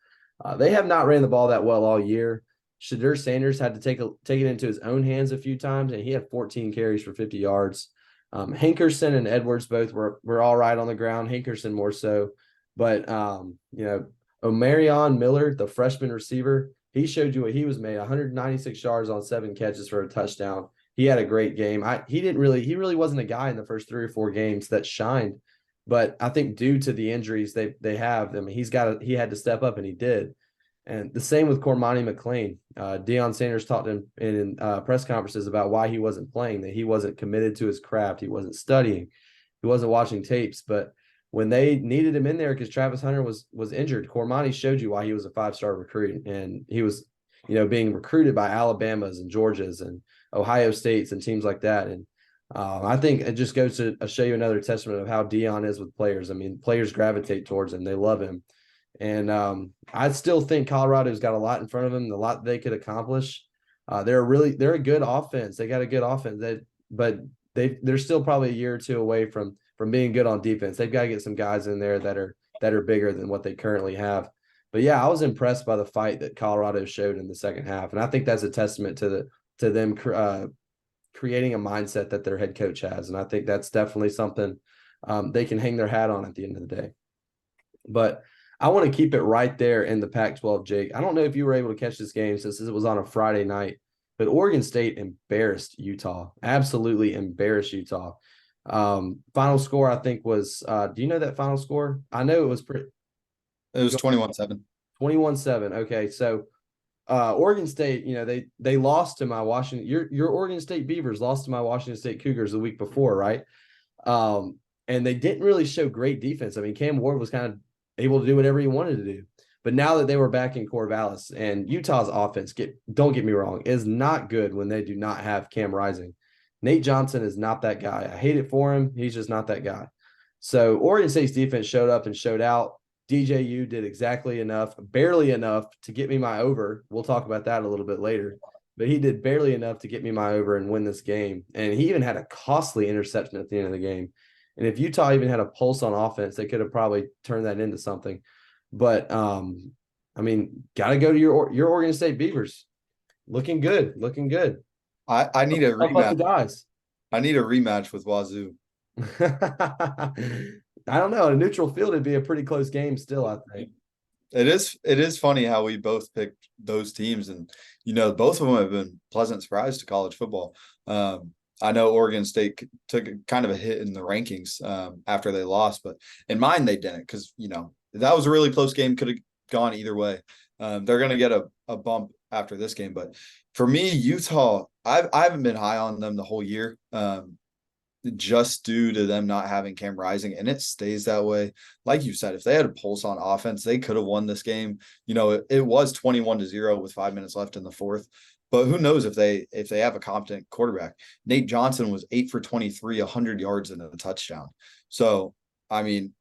They have not ran the ball that well all year. Shadur Sanders had to take it into his own hands a few times, and he had 14 carries for 50 yards. Hankerson and Edwards both were all right on the ground. Hankerson more so. But, Omarion Miller, the freshman receiver, he showed you what he was made, 196 yards on 7 catches for a touchdown. He had a great game. He really wasn't a guy in the first 3 or 4 games that shined. But I think due to the injuries they have, I mean, he had to step up, and he did. And the same with Cormani McClain. Deion Sanders talked in press conferences about why he wasn't playing, that he wasn't committed to his craft. He wasn't studying. He wasn't watching tapes. But when they needed him in there because Travis Hunter was injured, Cormani showed you why he was a 5-star recruit. And he was, being recruited by Alabamas and Georgias and Ohio States and teams like that. And I think it just goes to show you another testament of how Dion is with players. I mean, players gravitate towards him; they love him, and I still think Colorado's got a lot in front of them, a lot they could accomplish. They're a good offense. They got a good offense, but they're still probably a year or two away from being good on defense. They've got to get some guys in there that are bigger than what they currently have. But yeah, I was impressed by the fight that Colorado showed in the second half, and I think that's a testament to them creating a mindset that their head coach has. And I think that's definitely something they can hang their hat on at the end of the day. But I want to keep it right there in the Pac-12, Jake. I don't know if you were able to catch this game since it was on a Friday night, but Oregon State embarrassed Utah, absolutely embarrassed Utah. Final score, I think, was do you know that final score? I know it was pretty. It was 21-7. 21-7. Okay, so Oregon State, they lost to my Washington. Your Oregon State Beavers lost to my Washington State Cougars the week before, right? And they didn't really show great defense. I mean, Cam Ward was kind of able to do whatever he wanted to do. But now that they were back in Corvallis, and Utah's offense, don't get me wrong, is not good when they do not have Cam Rising. Nate Johnson is not that guy. I hate it for him. He's just not that guy. So Oregon State's defense showed up and showed out. DJU did exactly enough, barely enough to get me my over. We'll talk about that a little bit later. But he did barely enough to get me my over and win this game. And he even had a costly interception at the end of the game. And if Utah even had a pulse on offense, they could have probably turned that into something. But, I mean, got to go to your Oregon State Beavers. Looking good, looking good. I need a rematch. Guys. I need a rematch with Wazoo. I don't know. A neutral field would be a pretty close game still, I think. It is funny how we both picked those teams, and both of them have been pleasant surprise to college football. I know Oregon State took kind of a hit in the rankings after they lost, but in mine they didn't, because that was a really close game, could have gone either way. They're going to get a bump after this game, but for me, Utah, I haven't been high on them the whole year. Just due to them not having Cam Rising, and it stays that way. Like you said, if they had a pulse on offense, they could have won this game. It was 21-0 with 5 minutes left in the fourth. But who knows if they have a competent quarterback. Nate Johnson was 8 for 23, 100 yards and a touchdown. So, I mean,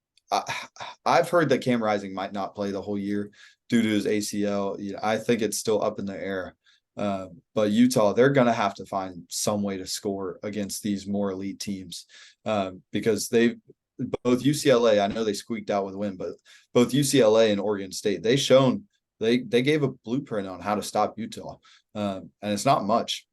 I've heard that Cam Rising might not play the whole year due to his ACL. I think it's still up in the air. But Utah, they're going to have to find some way to score against these more elite teams because both UCLA, I know they squeaked out with a win, but both UCLA and Oregon State, they gave a blueprint on how to stop Utah, and it's not much.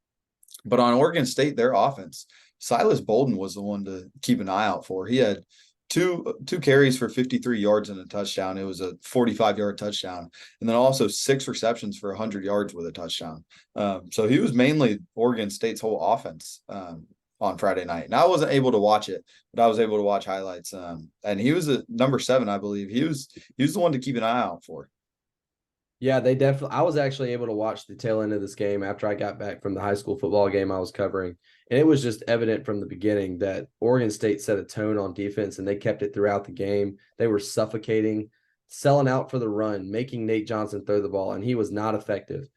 But on Oregon State, their offense, Silas Bolden was the one to keep an eye out for. He had two carries for 53 yards and a touchdown. It was a 45-yard touchdown. And then also 6 receptions for 100 yards with a touchdown. So he was mainly Oregon State's whole offense on Friday night. And I wasn't able to watch it, but I was able to watch highlights. And he was a number 7, I believe. He was the one to keep an eye out for. Yeah, I was actually able to watch the tail end of this game after I got back from the high school football game I was covering. And it was just evident from the beginning that Oregon State set a tone on defense, and they kept it throughout the game. They were suffocating, selling out for the run, making Nate Johnson throw the ball, and he was not effective.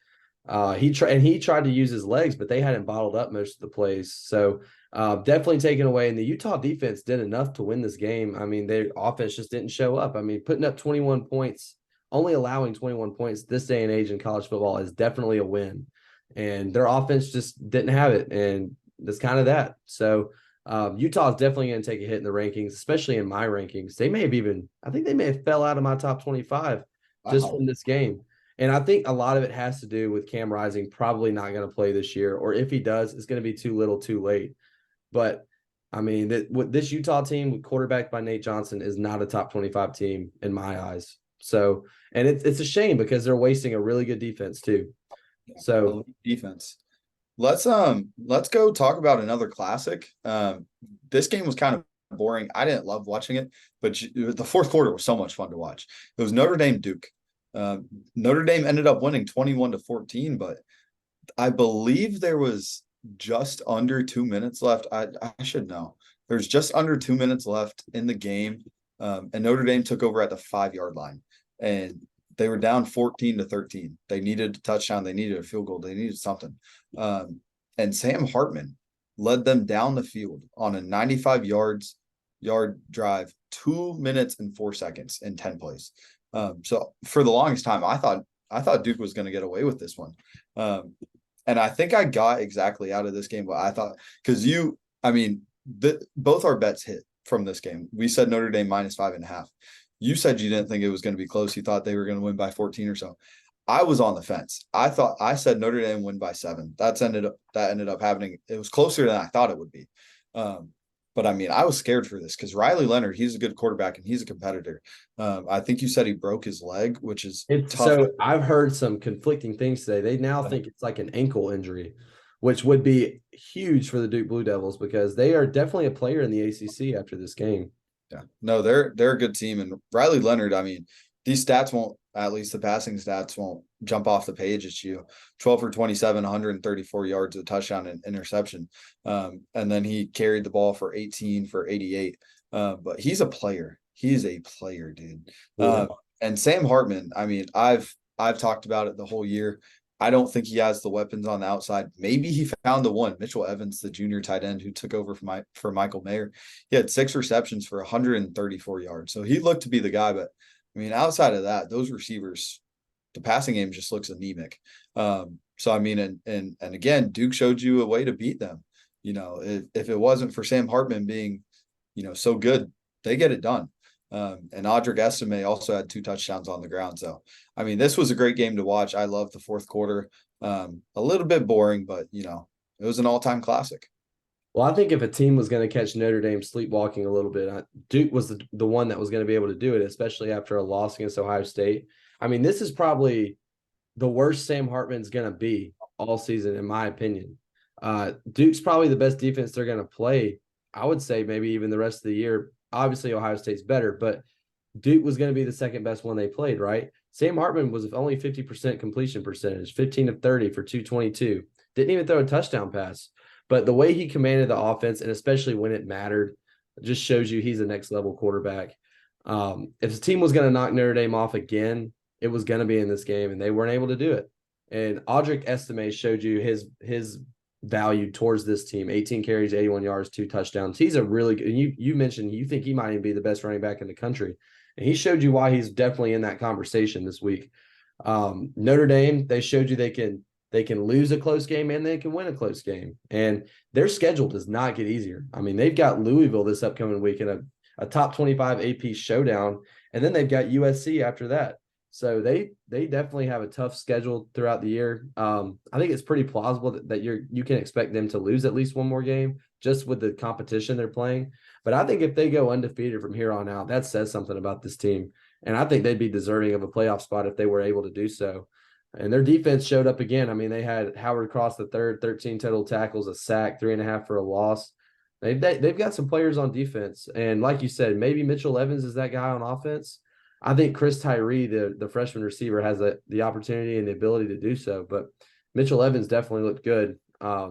He tried to use his legs, but they had him bottled up most of the plays. So definitely taken away. And the Utah defense did enough to win this game. I mean, their offense just didn't show up. I mean, putting up 21 points, only allowing 21 points this day and age in college football is definitely a win. And their offense just didn't have it. And that's kind of that. So Utah is definitely going to take a hit in the rankings, especially in my rankings. I think they may have fell out of my top 25 just from this game. And I think a lot of it has to do with Cam Rising probably not going to play this year, or if he does, it's going to be too little too late. But I mean, this Utah team quarterbacked by Nate Johnson is not a top 25 team in my eyes. So, and it's a shame because they're wasting a really good defense too. So defense. Let's go talk about another classic. This game was kind of boring. I didn't love watching it, but the fourth quarter was so much fun to watch. It was Notre Dame Duke. Notre Dame ended up winning 21-14, but I believe there was just under 2 minutes left. I should know. There's just under 2 minutes left in the game, and Notre Dame took over at the 5-yard line, and they were down 14-13. They needed a touchdown. They needed a field goal. They needed something. And Sam Hartman led them down the field on a 95 yard drive, 2 minutes and 4 seconds in 10 plays. So for the longest time, I thought Duke was going to get away with this one. And I think I got exactly out of this game what I thought, because both our bets hit from this game. We said Notre Dame -5.5. You said you didn't think it was going to be close. You thought they were going to win by 14 or so. I was on the fence. I said Notre Dame win by 7. That ended up happening. It was closer than I thought it would be. But I was scared for this because Riley Leonard, he's a good quarterback and he's a competitor. I think you said he broke his leg, which is tough. So I've heard some conflicting things today. They now think it's like an ankle injury, which would be huge for the Duke Blue Devils because they are definitely a player in the ACC after this game. Yeah, no, they're a good team, and Riley Leonard. These stats won't, at least the passing stats won't jump off the page at you. 12 for 27, 134 yards, a touchdown and interception. And then he carried the ball for 18 for 88. But he's a player. He's a player, dude. And Sam Hartman, I've talked about it the whole year. I don't think he has the weapons on the outside. Maybe he found the one. Mitchell Evans, the junior tight end who took over for Michael Mayer. He had 6 receptions for 134 yards. So he looked to be the guy, but outside of that, those receivers, the passing game just looks anemic. And again, Duke showed you a way to beat them. If it wasn't for Sam Hartman being, so good, they get it done. And Audric Estime also had 2 touchdowns on the ground. So, this was a great game to watch. I love the fourth quarter. A little bit boring, but, it was an all-time classic. Well, I think if a team was going to catch Notre Dame sleepwalking a little bit, Duke was the one that was going to be able to do it, especially after a loss against Ohio State. This is probably the worst Sam Hartman's going to be all season, in my opinion. Duke's probably the best defense they're going to play. I would say maybe even the rest of the year. Obviously, Ohio State's better, but Duke was going to be the second best one they played, right? Sam Hartman was only 50% completion percentage, 15 of 30 for 222. Didn't even throw a touchdown pass. But the way he commanded the offense, and especially when it mattered, just shows you he's a next-level quarterback. If the team was going to knock Notre Dame off again, it was going to be in this game, and they weren't able to do it. And Audric Estime showed you his value towards this team. 18 carries, 81 yards, 2 touchdowns. He's a really good – you mentioned you think he might even be the best running back in the country. And he showed you why he's definitely in that conversation this week. Notre Dame, they showed you they can lose a close game and they can win a close game. And their schedule does not get easier. They've got Louisville this upcoming week in a top 25 AP showdown, and then they've got USC after that. So they definitely have a tough schedule throughout the year. I think it's pretty plausible that you can expect them to lose at least one more game just with the competition they're playing. But I think if they go undefeated from here on out, that says something about this team. And I think they'd be deserving of a playoff spot if they were able to do so. And their defense showed up again. They had Howard Cross the third, 13 total tackles, a sack, 3.5 for a loss. They've got some players on defense. And like you said, maybe Mitchell Evans is that guy on offense. I think Chris Tyree, the freshman receiver, has the opportunity and the ability to do so. But Mitchell Evans definitely looked good. I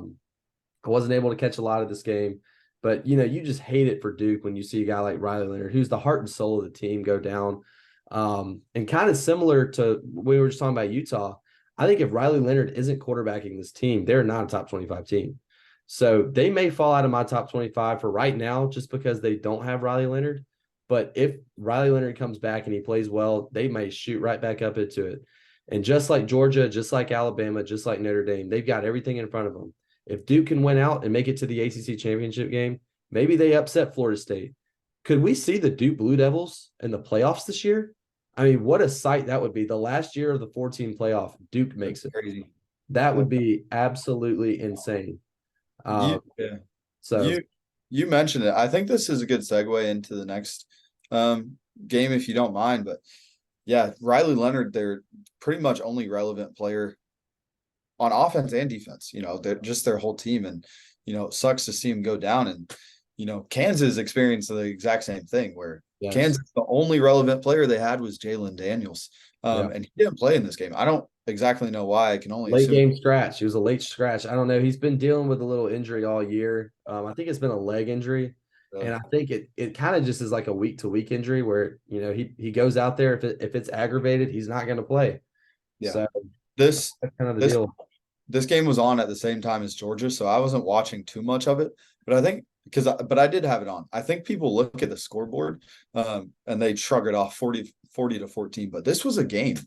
wasn't able to catch a lot of this game. But, you just hate it for Duke when you see a guy like Riley Leonard, who's the heart and soul of the team, go down. And kind of similar to we were just talking about Utah, I think if Riley Leonard isn't quarterbacking this team, they're not a top 25 team. So they may fall out of my top 25 for right now just because they don't have Riley Leonard. But if Riley Leonard comes back and he plays well, they may shoot right back up into it. And just like Georgia, just like Alabama, just like Notre Dame, they've got everything in front of them. If Duke can win out and make it to the ACC championship game, maybe they upset Florida State. Could we see the Duke Blue Devils in the playoffs this year? What a sight that would be. The last year of the 14 playoff, Duke makes it. Crazy. That would be absolutely insane. So you mentioned it. I think this is a good segue into the next game, if you don't mind. But yeah, Riley Leonard, they're pretty much only relevant player on offense and defense. They're just their whole team, and it sucks to see him go down. And Kansas experienced the exact same thing where Kansas, the only relevant player they had was Jalen Daniels. And he didn't play in this game. I don't exactly know why. I can only late game scratch. He was a late scratch. I don't know. He's been dealing with a little injury all year. I think it's been a leg injury. And I think it kind of just is like a week-to-week injury where, he goes out there. If it's aggravated, he's not going to play. Yeah. So that's kind of the deal. this game was on at the same time as Georgia, so I wasn't watching too much of it. But I think but I did have it on. I think people look at the scoreboard and they shrug it off 40 to 14. But this was a game.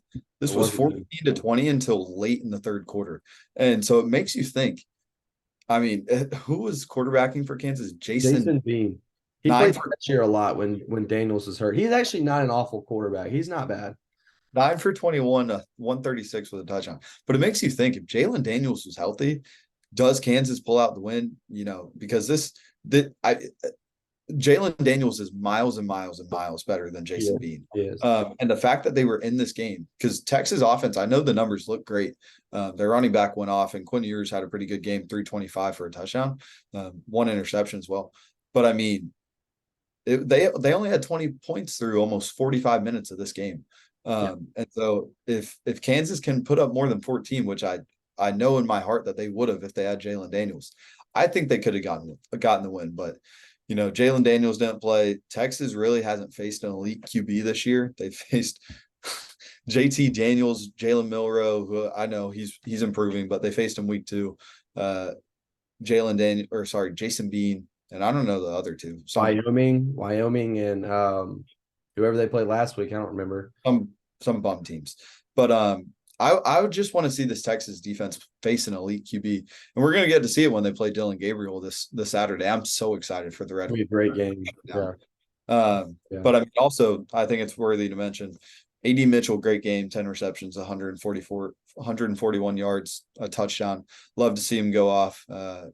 This was 14 to 20 until late in the third quarter. And so it makes you think. I mean, who was quarterbacking for Kansas? Jason Bean. He played for this year a lot when Daniels was hurt. He's actually not an awful quarterback. He's not bad. 9 for 21, 136 with a touchdown. But it makes you think, if Jalen Daniels was healthy, does Kansas pull out the win? You know, because Jalen Daniels is miles and miles and miles better than Jason Bean. And the fact that they were in this game, because Texas offense, I know the numbers look great. Their running back went off, and Quinn Ewers had a pretty good game, 325 for a touchdown, one interception as well. But I mean, they only had 20 points through almost 45 minutes of this game. And so if Kansas can put up more than 14, which I know in my heart that they would have if they had Jalen Daniels, I think they could have gotten the win. But you know, Jalen Daniels didn't play. Texas really hasn't faced an elite QB this year. They faced JT Daniels, Jalen Milroe, who I know he's improving, but they faced him week 2. Jason Bean, and I don't know the other two. Wyoming, and whoever they played last week, I don't remember. Some bum teams, but I would just want to see this Texas defense face an elite QB, and we're gonna get to see it when they play Dylan Gabriel this Saturday. I'm so excited for the Red. It'll be a great game. Yeah. But I mean, also I think it's worthy to mention AD Mitchell, great game, 10 receptions, 141 yards, a touchdown. Love to see him go off. Well,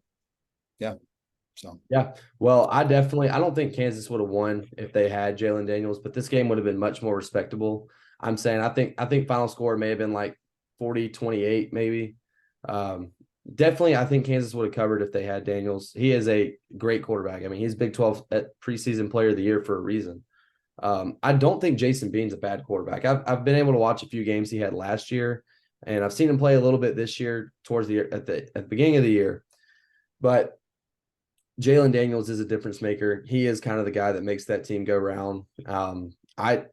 I don't think Kansas would have won if they had Jalen Daniels, but this game would have been much more respectable. I'm saying I think final score may have been like 40-28 maybe. Definitely I think Kansas would have covered if they had Daniels. He is a great quarterback. I mean, he's Big 12 preseason player of the year for a reason. I don't think Jason Bean's a bad quarterback. I've been able to watch a few games he had last year, and I've seen him play a little bit this year towards the at the beginning of the year. But Jalen Daniels is a difference maker. He is kind of the guy that makes that team go round. But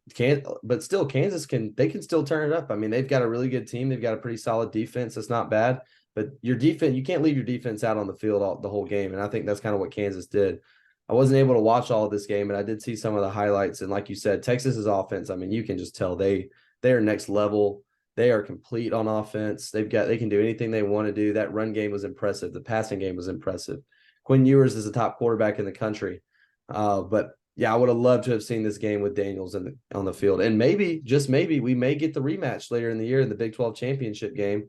still, Kansas can still turn it up. I mean, they've got a really good team. They've got a pretty solid defense. That's not bad. But your defense, you can't leave your defense out on the field the whole game. And I think that's kind of what Kansas did. I wasn't able to watch all of this game, but I did see some of the highlights. And like you said, Texas's offense, I mean, you can just tell they are next level. They are complete on offense. They can do anything they want to do. That run game was impressive. The passing game was impressive. Quinn Ewers is the top quarterback in the country. But yeah, I would have loved to have seen this game with Daniels on the field. And maybe, just maybe, we may get the rematch later in the year in the Big 12 championship game.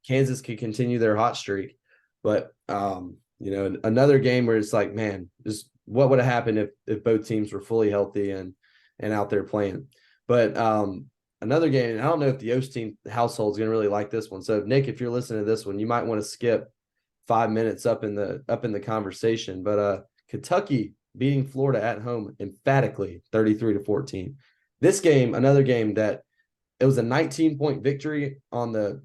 Kansas could continue their hot streak. But, you know, another game where it's like, man, just what would have happened if both teams were fully healthy and out there playing. But another game, and I don't know if the Osteen household is going to really like this one. So, Nick, if you're listening to this one, you might want to skip 5 minutes up in the conversation. But Kentucky beating Florida at home emphatically 33-14. This game, another game that it was a 19-point victory on the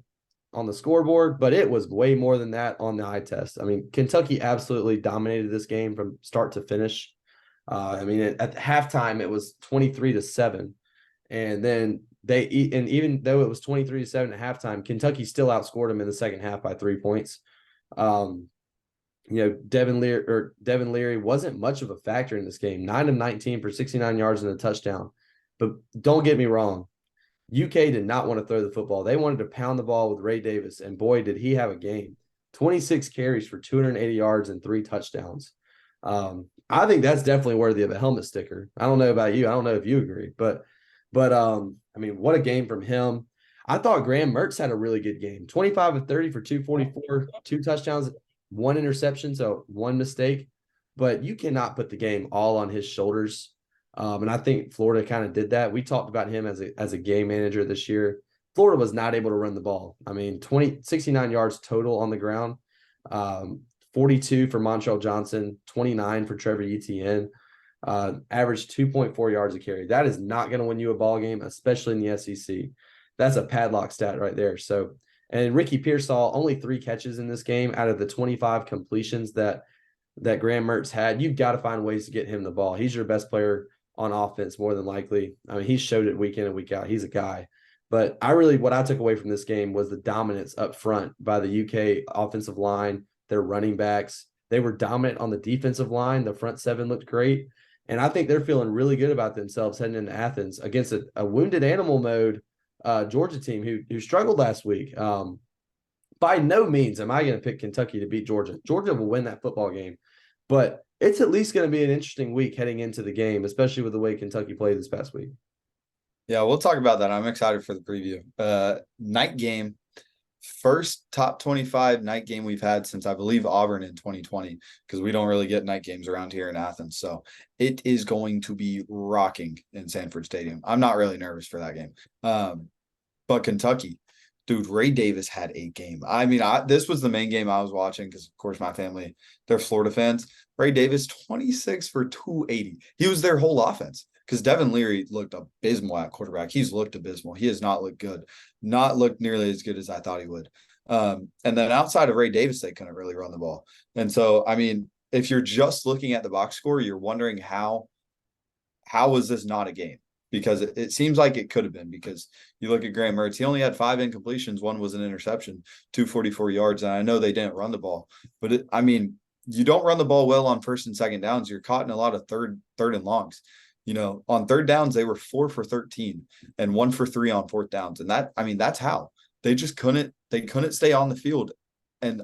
scoreboard, but it was way more than that on the eye test. I mean, Kentucky absolutely dominated this game from start to finish. I mean, at halftime it was 23-7, and then even though it was 23-7 at halftime, Kentucky still outscored them in the second half by 3 points. You know, Devin Leary wasn't much of a factor in this game. 9 of 19 for 69 yards and a touchdown. But don't get me wrong, UK did not want to throw the football. They wanted to pound the ball with Ray Davis, and boy, did he have a game. 26 carries for 280 yards and 3 touchdowns. I think that's definitely worthy of a helmet sticker. I don't know about you. I don't know if you agree, but I mean, what a game from him. I thought Graham Mertz had a really good game. 25 of 30 for 244, 2 touchdowns, 1 interception, so 1 mistake. But you cannot put the game all on his shoulders. And I think Florida kind of did that. We talked about him as a game manager this year. Florida was not able to run the ball. I mean, 69 yards total on the ground, 42 for Montrell Johnson, 29 for Trevor Etienne, averaged 2.4 yards a carry. That is not going to win you a ball game, especially in the SEC. That's a padlock stat right there. So, and Ricky Pearsall, only 3 catches in this game out of the 25 completions that Graham Mertz had. You've got to find ways to get him the ball. He's your best player on offense, more than likely. I mean, he showed it week in and week out. He's a guy. But what I took away from this game was the dominance up front by the UK offensive line, their running backs. They were dominant on the defensive line. The front seven looked great. And I think they're feeling really good about themselves heading into Athens against a wounded animal mode Georgia team who struggled last week. By no means am I going to pick Kentucky to beat Georgia. Georgia will win that football game, but it's at least going to be an interesting week heading into the game, especially with the way Kentucky played this past week. Yeah, we'll talk about that. I'm excited for the preview. Night game, first top 25 night game we've had since I believe Auburn in 2020, because we don't really get night games around here in Athens. So it is going to be rocking in Sanford Stadium. I'm not really nervous for that game. But Kentucky, dude, Ray Davis had a game. I mean, this was the main game I was watching because, of course, my family, they're Florida fans. Ray Davis, 26 for 280. He was their whole offense because Devin Leary looked abysmal at quarterback. He's looked abysmal. He has not looked good, not looked nearly as good as I thought he would. And then outside of Ray Davis, they couldn't really run the ball. And so, I mean, if you're just looking at the box score, you're wondering how was this not a game? Because it seems like it could have been, because you look at Graham Mertz, he only had 5 incompletions. One was an interception, 244 yards. And I know they didn't run the ball, but I mean, you don't run the ball well on first and second downs. You're caught in a lot of third and longs. You know, on third downs, they were 4 for 13 and 1 for 3 on fourth downs. And that's how they just couldn't stay on the field. And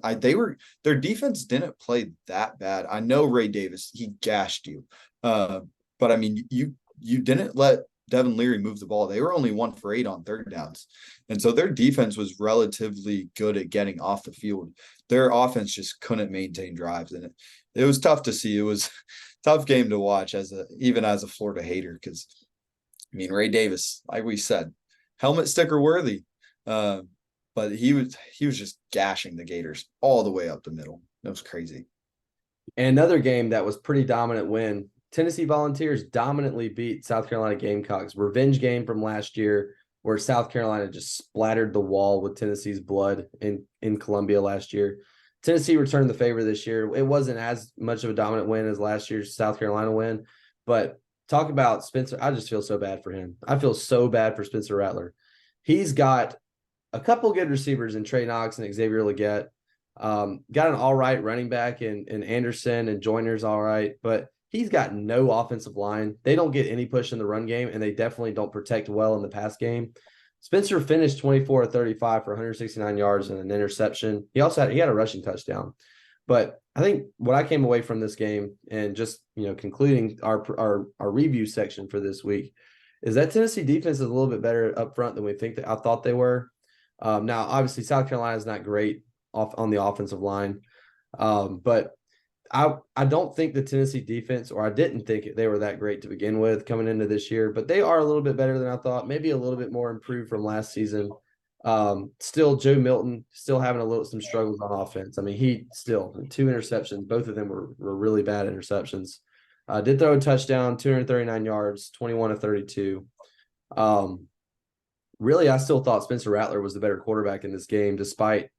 their defense didn't play that bad. I know Ray Davis, he gashed you. But I mean, you didn't let Devin Leary move the ball. They were only 1 for 8 on third downs. And so their defense was relatively good at getting off the field. Their offense just couldn't maintain drives. And it was tough to see. It was a tough game to watch even as a Florida hater, because, I mean, Ray Davis, like we said, helmet sticker worthy. But he was just gashing the Gators all the way up the middle. It was crazy. And another game that was pretty dominant win. Tennessee Volunteers dominantly beat South Carolina Gamecocks. Revenge game from last year where South Carolina just splattered the wall with Tennessee's blood in Columbia last year. Tennessee returned the favor this year. It wasn't as much of a dominant win as last year's South Carolina win, but talk about Spencer. I just feel so bad for him. I feel so bad for Spencer Rattler. He's got a couple good receivers in Trey Knox and Xavier Legette. Got an all right running back in Anderson, and Joyner's all right, but he's got no offensive line. They don't get any push in the run game, and they definitely don't protect well in the pass game. Spencer finished 24 of 35 for 169 yards and an interception. He had a rushing touchdown. But I think what I came away from this game, and just, concluding our review section for this week, is that Tennessee defense is a little bit better up front than I thought they were. Now, obviously, South Carolina is not great on the offensive line, but I don't think the Tennessee defense, or I didn't think they were that great to begin with coming into this year, but they are a little bit better than I thought, maybe a little bit more improved from last season. Still, Joe Milton still having some struggles on offense. I mean, he still 2 interceptions. Both of them were really bad interceptions. Did throw a touchdown, 239 yards, 21 of 32. Really, I still thought Spencer Rattler was the better quarterback in this game, despite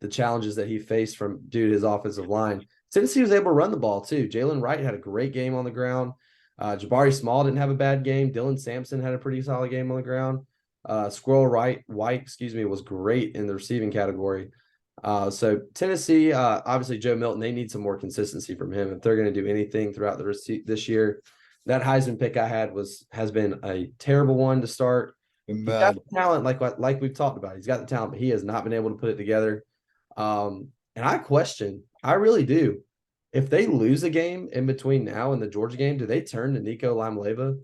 the challenges that he faced from due to his offensive line. Tennessee was able to run the ball too. Jalen Wright had a great game on the ground. Jabari Small didn't have a bad game. Dylan Sampson had a pretty solid game on the ground. Squirrel White, was great in the receiving category. So Tennessee, obviously Joe Milton, they need some more consistency from him if they're going to do anything throughout this year. That Heisman pick I had has been a terrible one to start. He's got the talent, like we've talked about. He's got the talent, but he has not been able to put it together. And I really do. If they lose a game in between now and the Georgia game, do they turn to Nico Limleva?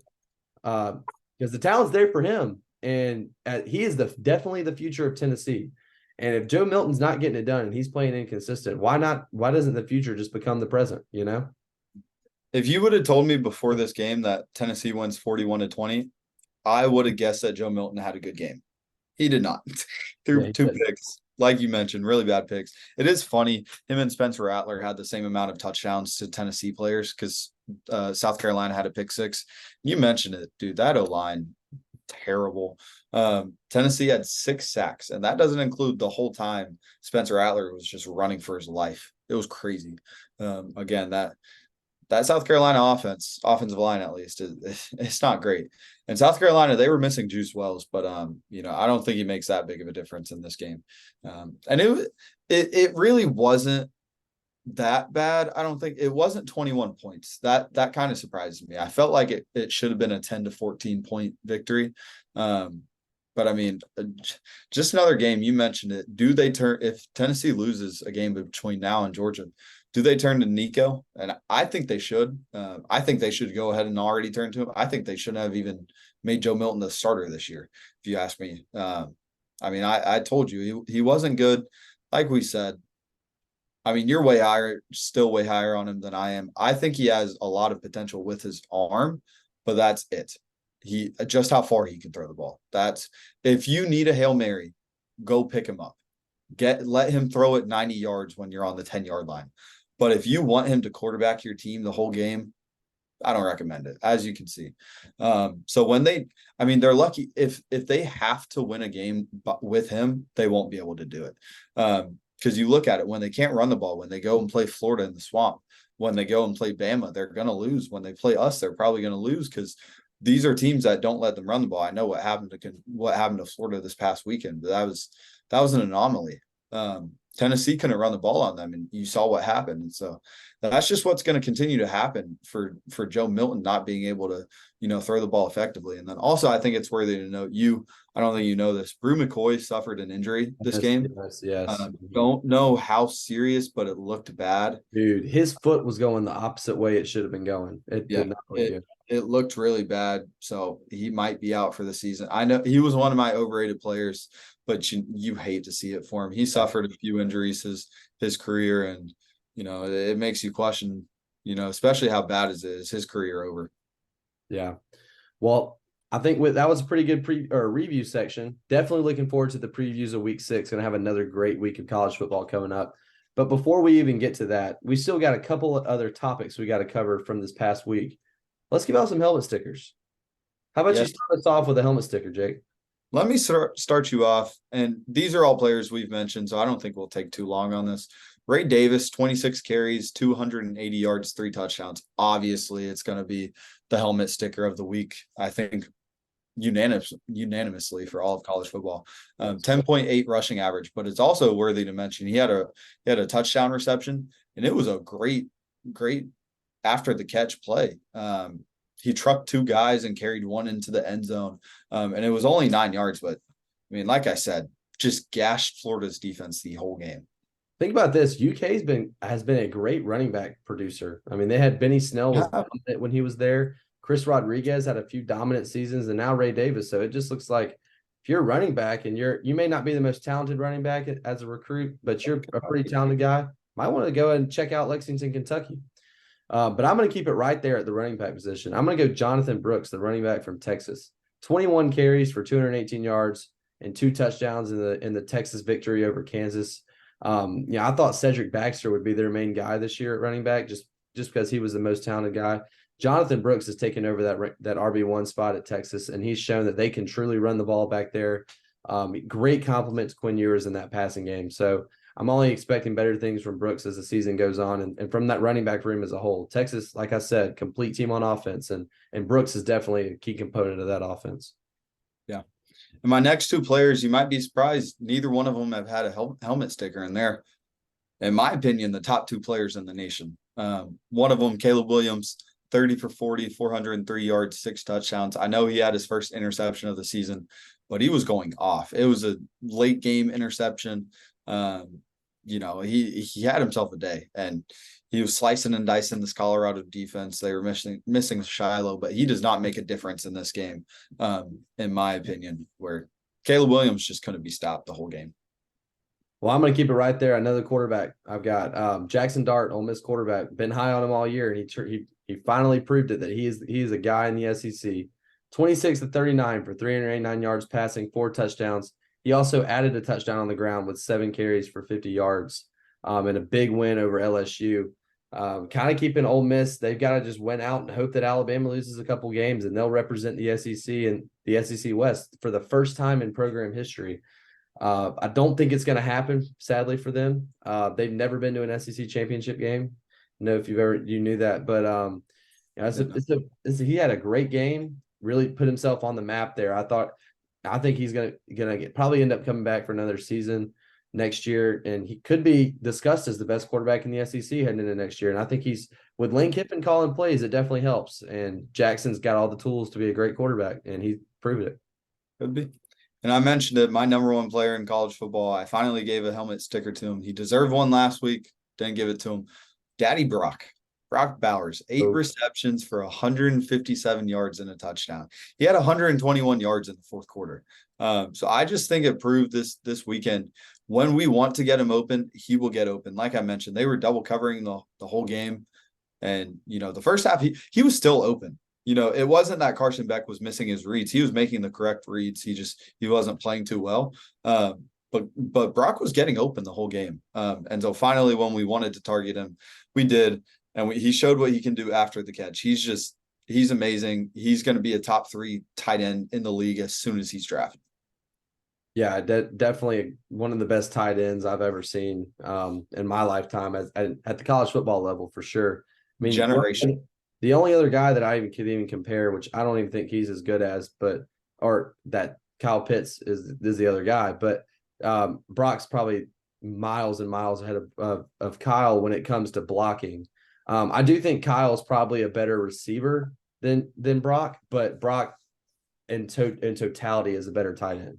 Because the talent's there for him, and he is definitely the future of Tennessee. And if Joe Milton's not getting it done and he's playing inconsistent, why not? Why doesn't the future just become the present? If you would have told me before this game that Tennessee wins 41-20, I would have guessed that Joe Milton had a good game. He did not. Threw 2 picks. Like you mentioned, really bad picks. It is funny. Him and Spencer Rattler had the same amount of touchdowns to Tennessee players because South Carolina had a pick 6. You mentioned it, dude. That O-line, terrible. Tennessee had 6 sacks, and that doesn't include the whole time Spencer Rattler was just running for his life. It was crazy. Again, that South Carolina offensive line, at least, it's not great. And South Carolina, they were missing Juice Wells, but I don't think he makes that big of a difference in this game. And it really wasn't that bad. I don't think it wasn't 21 points. That kind of surprised me. I felt like it should have been a 10 to 14 point victory. But I mean, just another game. You mentioned it. Do they turn if Tennessee loses a game between now and Georgia? Do they turn to Nico? And I think they should. I think they should go ahead and already turn to him. I think they shouldn't have even made Joe Milton the starter this year, if you ask me. I mean, I told you he wasn't good. Like we said, I mean, you're way higher, still way higher on him than I am. I think he has a lot of potential with his arm, but that's it. He just how far he can throw the ball. That's if you need a Hail Mary, go pick him up. Let him throw it 90 yards when you're on the 10-yard line. But if you want him to quarterback your team the whole game, I don't recommend it, as you can see. So when they're lucky if they have to win a game with him, they won't be able to do it. Because you look at it, when they can't run the ball, when they go and play Florida in the swamp, when they go and play Bama, they're going to lose. When they play us, they're probably going to lose because these are teams that don't let them run the ball. I know what happened to Florida this past weekend, but that was an anomaly. Tennessee couldn't run the ball on them, and you saw what happened. And so that's just what's going to continue to happen for Joe Milton not being able to, throw the ball effectively. And then also, I think it's worthy to note I don't think you know this. Brew McCoy suffered an injury this game. Yes. Don't know how serious, but it looked bad. Dude, his foot was going the opposite way it should have been going. It did not look good. It looked really bad, so he might be out for the season. I know he was one of my overrated players, but you hate to see it for him. He suffered a few injuries his career, and it makes you question, especially how bad is his career over. Yeah. Well, I think that was a pretty good review section. Definitely looking forward to the previews of week 6. Going to have another great week of college football coming up. But before we even get to that, we still got a couple of other topics we got to cover from this past week. Let's give out some helmet stickers. How about you start us off with a helmet sticker, Jake? Let me start you off. And these are all players we've mentioned, so I don't think we'll take too long on this. Ray Davis, 26 carries, 280 yards, 3 touchdowns. Obviously, it's going to be the helmet sticker of the week, I think, unanimously for all of college football. 10.8 rushing average, but it's also worthy to mention he had a touchdown reception, and it was a great after the catch play. He trucked 2 guys and carried one into the end zone, and it was only 9 yards, but I mean, like I said, just gashed Florida's defense the whole game. Think about this. UK has been a great running back producer. I mean, they had Benny Snell was dominant when he was there. Chris Rodriguez had a few dominant seasons, and now Ray Davis. So it just looks like if you're a running back and you may not be the most talented running back as a recruit, but you're a pretty talented guy, might want to go and check out Lexington, Kentucky. But I'm going to keep it right there at the running back position. I'm going to go Jonathan Brooks, the running back from Texas. 21 carries for 218 yards and 2 touchdowns in the Texas victory over Kansas. I thought Cedric Baxter would be their main guy this year at running back just because he was the most talented guy. Jonathan Brooks has taken over that RB1 spot at Texas, and he's shown that they can truly run the ball back there. Great compliment to Quinn Ewers in that passing game. So I'm only expecting better things from Brooks as the season goes on and from that running back room as a whole. Texas, like I said, complete team on offense, and Brooks is definitely a key component of that offense. Yeah. And my next 2 players, you might be surprised, neither one of them have had a helmet sticker, and they're, in my opinion, the top 2 players in the nation. One of them, Caleb Williams, 30 for 40, 403 yards, 6 touchdowns. I know he had his first interception of the season, but he was going off. It was a late game interception. He had himself a day, and he was slicing and dicing this Colorado defense. They were missing Shiloh, but he does not make a difference in this game, in my opinion, where Caleb Williams just couldn't be stopped the whole game. Well, I'm going to keep it right there. Another quarterback I've got, Jackson Dart, Ole Miss quarterback, been high on him all year, and he finally proved it that he is a guy in the SEC. 26 to 39 for 389 yards passing, 4 touchdowns. He also added a touchdown on the ground with 7 carries for 50 yards, and a big win over LSU. Kind of keeping Ole Miss. They've got to just win out and hope that Alabama loses a couple games, and they'll represent the SEC and the SEC West for the first time in program history. I don't think it's going to happen, sadly, for them. They've never been to an SEC championship game. I don't know if you knew that, but he had a great game. really put himself on the map there. I think he's gonna probably end up coming back for another season next year, and he could be discussed as the best quarterback in the SEC heading into next year. And I think he's with Lane Kiffin calling plays, it definitely helps. And Jackson's got all the tools to be a great quarterback, and he proved it. Could be. And I mentioned it, my number one player in college football. I finally gave a helmet sticker to him. He deserved one last week. Didn't give it to him. Daddy Brock Bowers, 8 receptions for 157 yards and a touchdown. He had 121 yards in the fourth quarter. So I just think it proved this weekend, when we want to get him open, he will get open. Like I mentioned, they were double covering the whole game. And, the first half, he was still open. It wasn't that Carson Beck was missing his reads. He was making the correct reads. He wasn't playing too well. But Brock was getting open the whole game. And so finally, when we wanted to target him, we did. And he showed what he can do after the catch. He's amazing. He's going to be a top 3 tight end in the league as soon as he's drafted. Yeah, definitely one of the best tight ends I've ever seen in my lifetime at the college football level, for sure. I mean, generation. The only other guy that I could even compare, which I don't even think he's as good as, or that Kyle Pitts is the other guy, but Brock's probably miles and miles ahead of Kyle when it comes to blocking. I do think Kyle's probably a better receiver than Brock, but Brock in totality is a better tight end.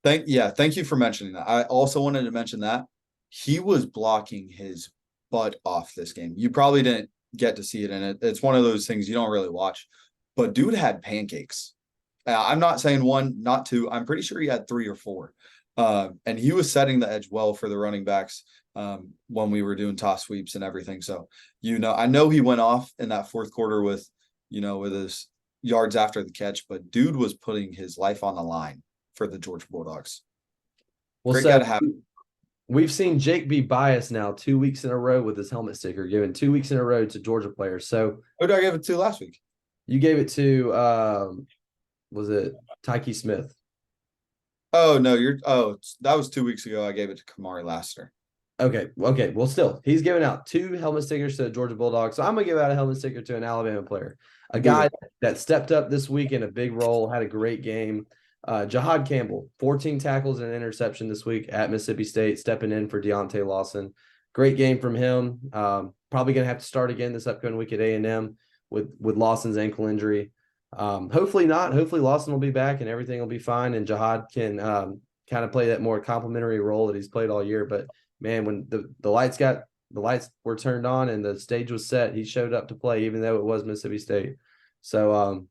Thank you for mentioning that. I also wanted to mention that he was blocking his butt off this game. You probably didn't get to see it in it. It's one of those things you don't really watch, but dude had pancakes. I'm not saying 1, not 2. I'm pretty sure he had 3 or 4. And he was setting the edge well for the running backs when we were doing toss sweeps and everything. So, I know he went off in that fourth quarter with his yards after the catch, but dude was putting his life on the line for the Georgia Bulldogs. Well, great guy to have. We've seen Jake be biased now 2 weeks in a row with his helmet sticker, given 2 weeks in a row to Georgia players. So who did I give it to last week? You gave it to was it Tyke Smith? Oh no, that was 2 weeks ago. I gave it to Kamari Lassiter. Okay. Well, still, he's giving out 2 helmet stickers to the Georgia Bulldogs. So I'm gonna give out a helmet sticker to an Alabama player, a guy that stepped up this week in a big role, had a great game. Jahad Campbell, 14 tackles and an interception this week at Mississippi State, stepping in for Deontay Lawson. Great game from him. Probably going to have to start again this upcoming week at A&M with Lawson's ankle injury. Hopefully not. Hopefully Lawson will be back and everything will be fine, and Jahad can kind of play that more complimentary role that he's played all year. But man, when the lights were turned on and the stage was set, he showed up to play, even though it was Mississippi State. So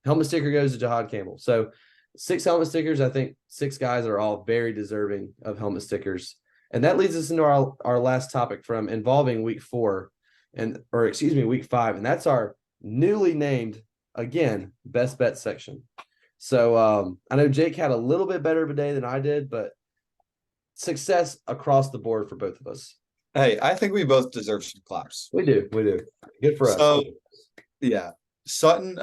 helmet sticker goes to Jahad Campbell. So 6 helmet stickers. I think 6 guys are all very deserving of helmet stickers. And that leads us into our last topic from involving week 5. And that's our newly named, again, best bet section. So I know Jake had a little bit better of a day than I did, but success across the board for both of us. Hey, I think we both deserve some claps. We do. Good for us. So, yeah. Sutton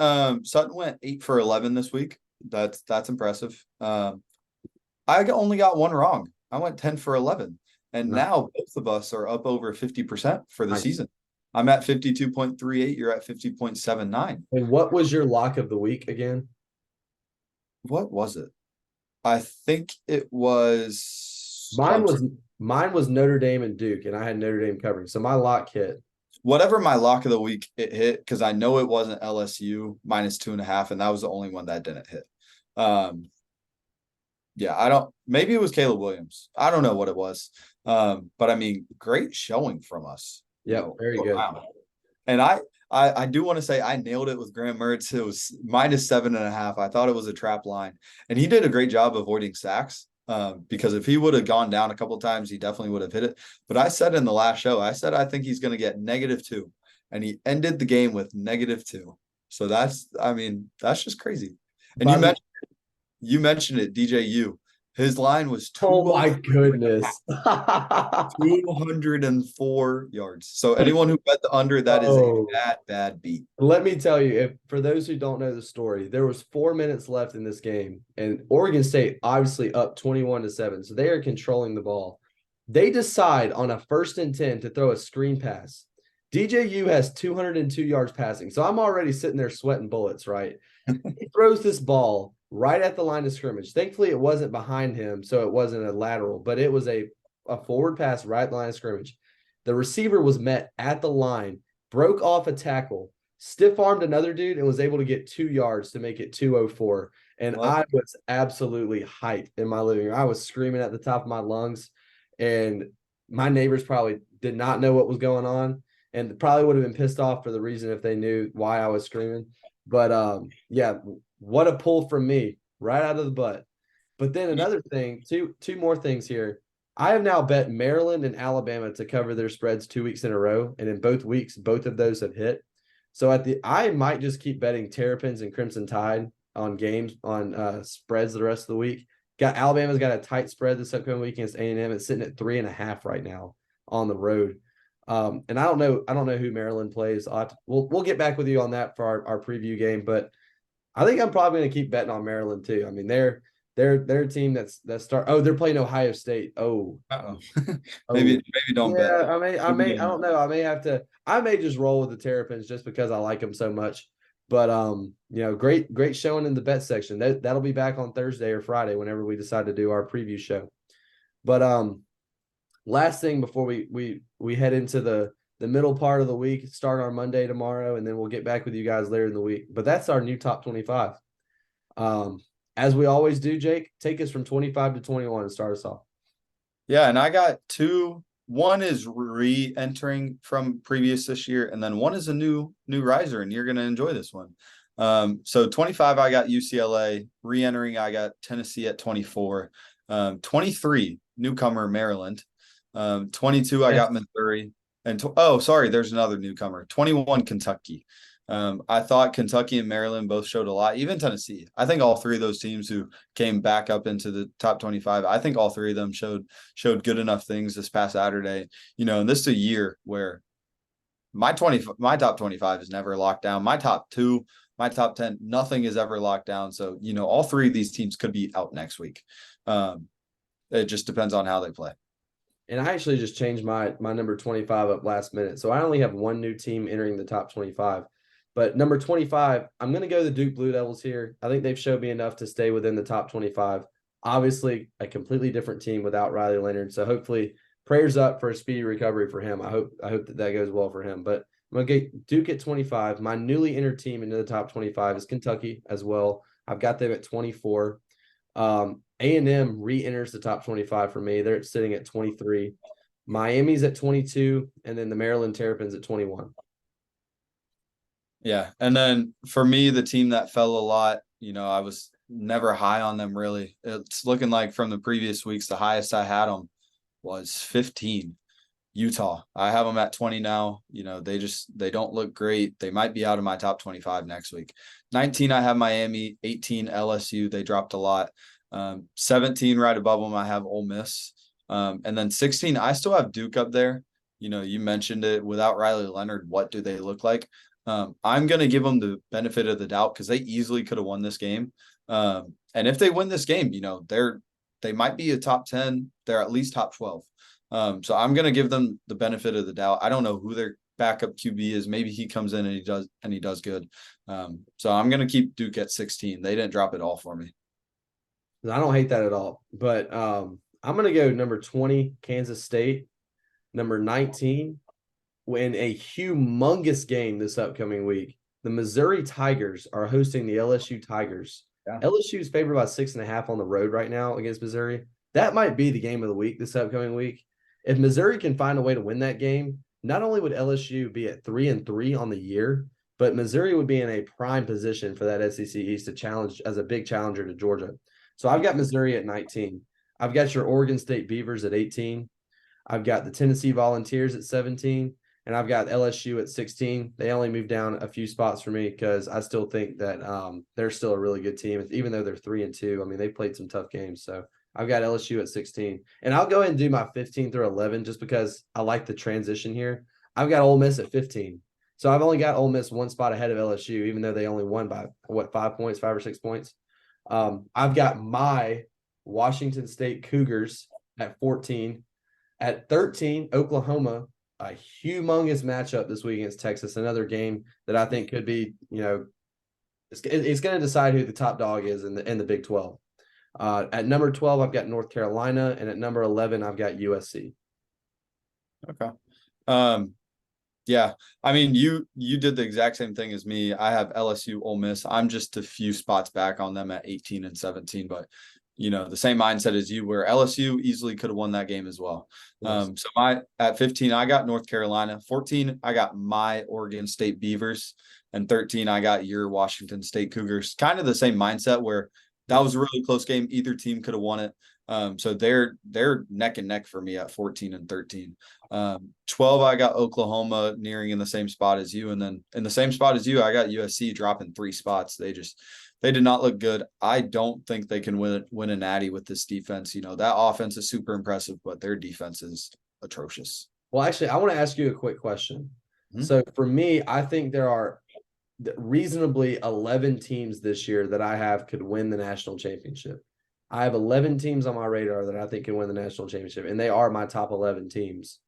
went 8 for 11 this week. That's impressive. I only got one wrong. I went 10 for 11. And now both of us are up over 50% for the season. I'm at 52.38. You're at 50.79. And what was your lock of the week again? What was it? I think it was mine was Notre Dame and Duke, and I had Notre Dame covering. So my lock hit. Whatever my lock of the week it hit, because I know it wasn't LSU -2.5, and that was the only one that didn't hit. Maybe it was Caleb Williams. I don't know what it was. But I mean, great showing from us. Yeah, very good. Wow. And I do want to say I nailed it with Graham Mertz. It was -7.5. I thought it was a trap line, and he did a great job avoiding sacks. Because if he would have gone down a couple of times, he definitely would have hit it. But I said in the last show, I think he's going to get -2, and he ended the game with -2. So that's just crazy. And you mentioned it, DJU. His line was oh my goodness, 204 yards. So anyone who bet the under, that is a bad beat. Let me tell you, for those who don't know the story, there was 4 minutes left in this game, and Oregon State obviously up 21-7. So they are controlling the ball. They decide on a 1st and 10 to throw a screen pass. DJU has 202 yards passing. So I'm already sitting there sweating bullets, right? He throws this ball right at the line of scrimmage. Thankfully, it wasn't behind him, so it wasn't a lateral, but it was a forward pass right at the line of scrimmage. The receiver was met at the line, broke off a tackle, stiff armed another dude, and was able to get 2 yards to make it 204. And What? I was absolutely hyped in my living room. I was screaming at the top of my lungs, and my neighbors probably did not know what was going on and probably would have been pissed off for the reason if they knew why I was screaming. But yeah, what a pull from me right out of the butt. But then another thing, two more things here. I have now bet Maryland and Alabama to cover their spreads 2 weeks in a row, and in both weeks, both of those have hit. So I might just keep betting Terrapins and Crimson Tide on games on spreads the rest of the week. Got Alabama's got a tight spread this upcoming week against A&M. It's sitting at 3.5 right now on the road. And I don't know who Maryland plays. We'll get back with you on that for our preview game, but I think I'm probably going to keep betting on Maryland too. I mean, they're a team they're playing Ohio State. Oh, Maybe don't bet. yeah. I don't know. I may just roll with the Terrapins just because I like them so much. But great showing in the bet section. That'll be back on Thursday or Friday whenever we decide to do our preview show. But last thing before we head into the middle part of the week, start our Monday tomorrow, and then we'll get back with you guys later in the week. But that's our new top 25. As we always do, Jake, take us from 25 to 21 and start us off. Yeah, and I got two. One is re-entering from previous this year, and then one is a new riser, and you're going to enjoy this one. So 25, I got UCLA. Re-entering, I got Tennessee at 24. 23, newcomer Maryland. 22, I got Missouri. And there's another newcomer. 21, Kentucky. I thought Kentucky and Maryland both showed a lot. Even Tennessee. I think all three of those teams who came back up into the top 25, I think all three of them showed good enough things this past Saturday. And this is a year where my top 25 is never locked down. My top 2, my top 10, nothing is ever locked down. So, all three of these teams could be out next week. It just depends on how they play. And I actually just changed my number 25 up last minute. So I only have one new team entering the top 25. But number 25, I'm going to go the Duke Blue Devils here. I think they've showed me enough to stay within the top 25. Obviously, a completely different team without Riley Leonard. So hopefully, prayers up for a speedy recovery for him. I hope that goes well for him. But I'm going to get Duke at 25. My newly entered team into the top 25 is Kentucky as well. I've got them at 24. A&M re-enters the top 25 for me. They're sitting at 23. Miami's at 22, and then the Maryland Terrapins at 21. Yeah, and then for me, the team that fell a lot, I was never high on them really. It's looking like from the previous weeks, the highest I had them was 15. Utah. I have them at 20 now. They don't look great. They might be out of my top 25 next week. 19, I have Miami. 18, LSU. They dropped a lot. 17, right above them, I have Ole Miss. And then 16, I still have Duke up there. You mentioned it. Without Riley Leonard, what do they look like? I'm going to give them the benefit of the doubt because they easily could have won this game. And if they win this game, they might be a top 10. They're at least top 12. So I'm going to give them the benefit of the doubt. I don't know who their backup QB is. Maybe he comes in and he does good. So I'm going to keep Duke at 16. They didn't drop it all for me. I don't hate that at all. But I'm going to go number 20, Kansas State. Number 19, in a humongous game this upcoming week, the Missouri Tigers are hosting the LSU Tigers. Yeah. LSU is favored by 6.5 on the road right now against Missouri. That might be the game of the week this upcoming week. If Missouri can find a way to win that game, not only would LSU be at 3-3 on the year, but Missouri would be in a prime position for that SEC East to challenge as a big challenger to Georgia. So I've got Missouri at 19. I've got your Oregon State Beavers at 18. I've got the Tennessee Volunteers at 17. And I've got LSU at 16. They only moved down a few spots for me because I still think that they're still a really good team, even though they're 3-2. I mean, they played some tough games. So I've got LSU at 16. And I'll go ahead and do my 15 through 11 just because I like the transition here. I've got Ole Miss at 15. So I've only got Ole Miss one spot ahead of LSU, even though they only won by, 5 or 6 points. I've got my Washington State Cougars at 14. At 13, Oklahoma. a humongous matchup this week against Texas. Another game that I think could be, it's going to decide who the top dog is in the Big 12. At number 12, I've got North Carolina, and at number 11, I've got USC. Okay. Yeah. I mean, you did the exact same thing as me. I have LSU, Ole Miss. I'm just a few spots back on them at 18 and 17, but the same mindset as you, where LSU easily could have won that game as well. Yes. So at 15, I got North Carolina. 14, I got my Oregon State Beavers, and 13, I got your Washington State Cougars. Kind of the same mindset where that was a really close game. Either team could have won it. So they're neck and neck for me at 14 and 13. 12, I got Oklahoma nearing in the same spot as you. And then in the same spot as you, I got USC dropping 3 spots. They did not look good. I don't think they can win a natty with this defense. That offense is super impressive, but their defense is atrocious. Well, actually, I want to ask you a quick question. Mm-hmm. So for me, I think there are reasonably 11 teams this year that I have could win the national championship. I have 11 teams on my radar that I think can win the national championship, and they are my top 11 teams.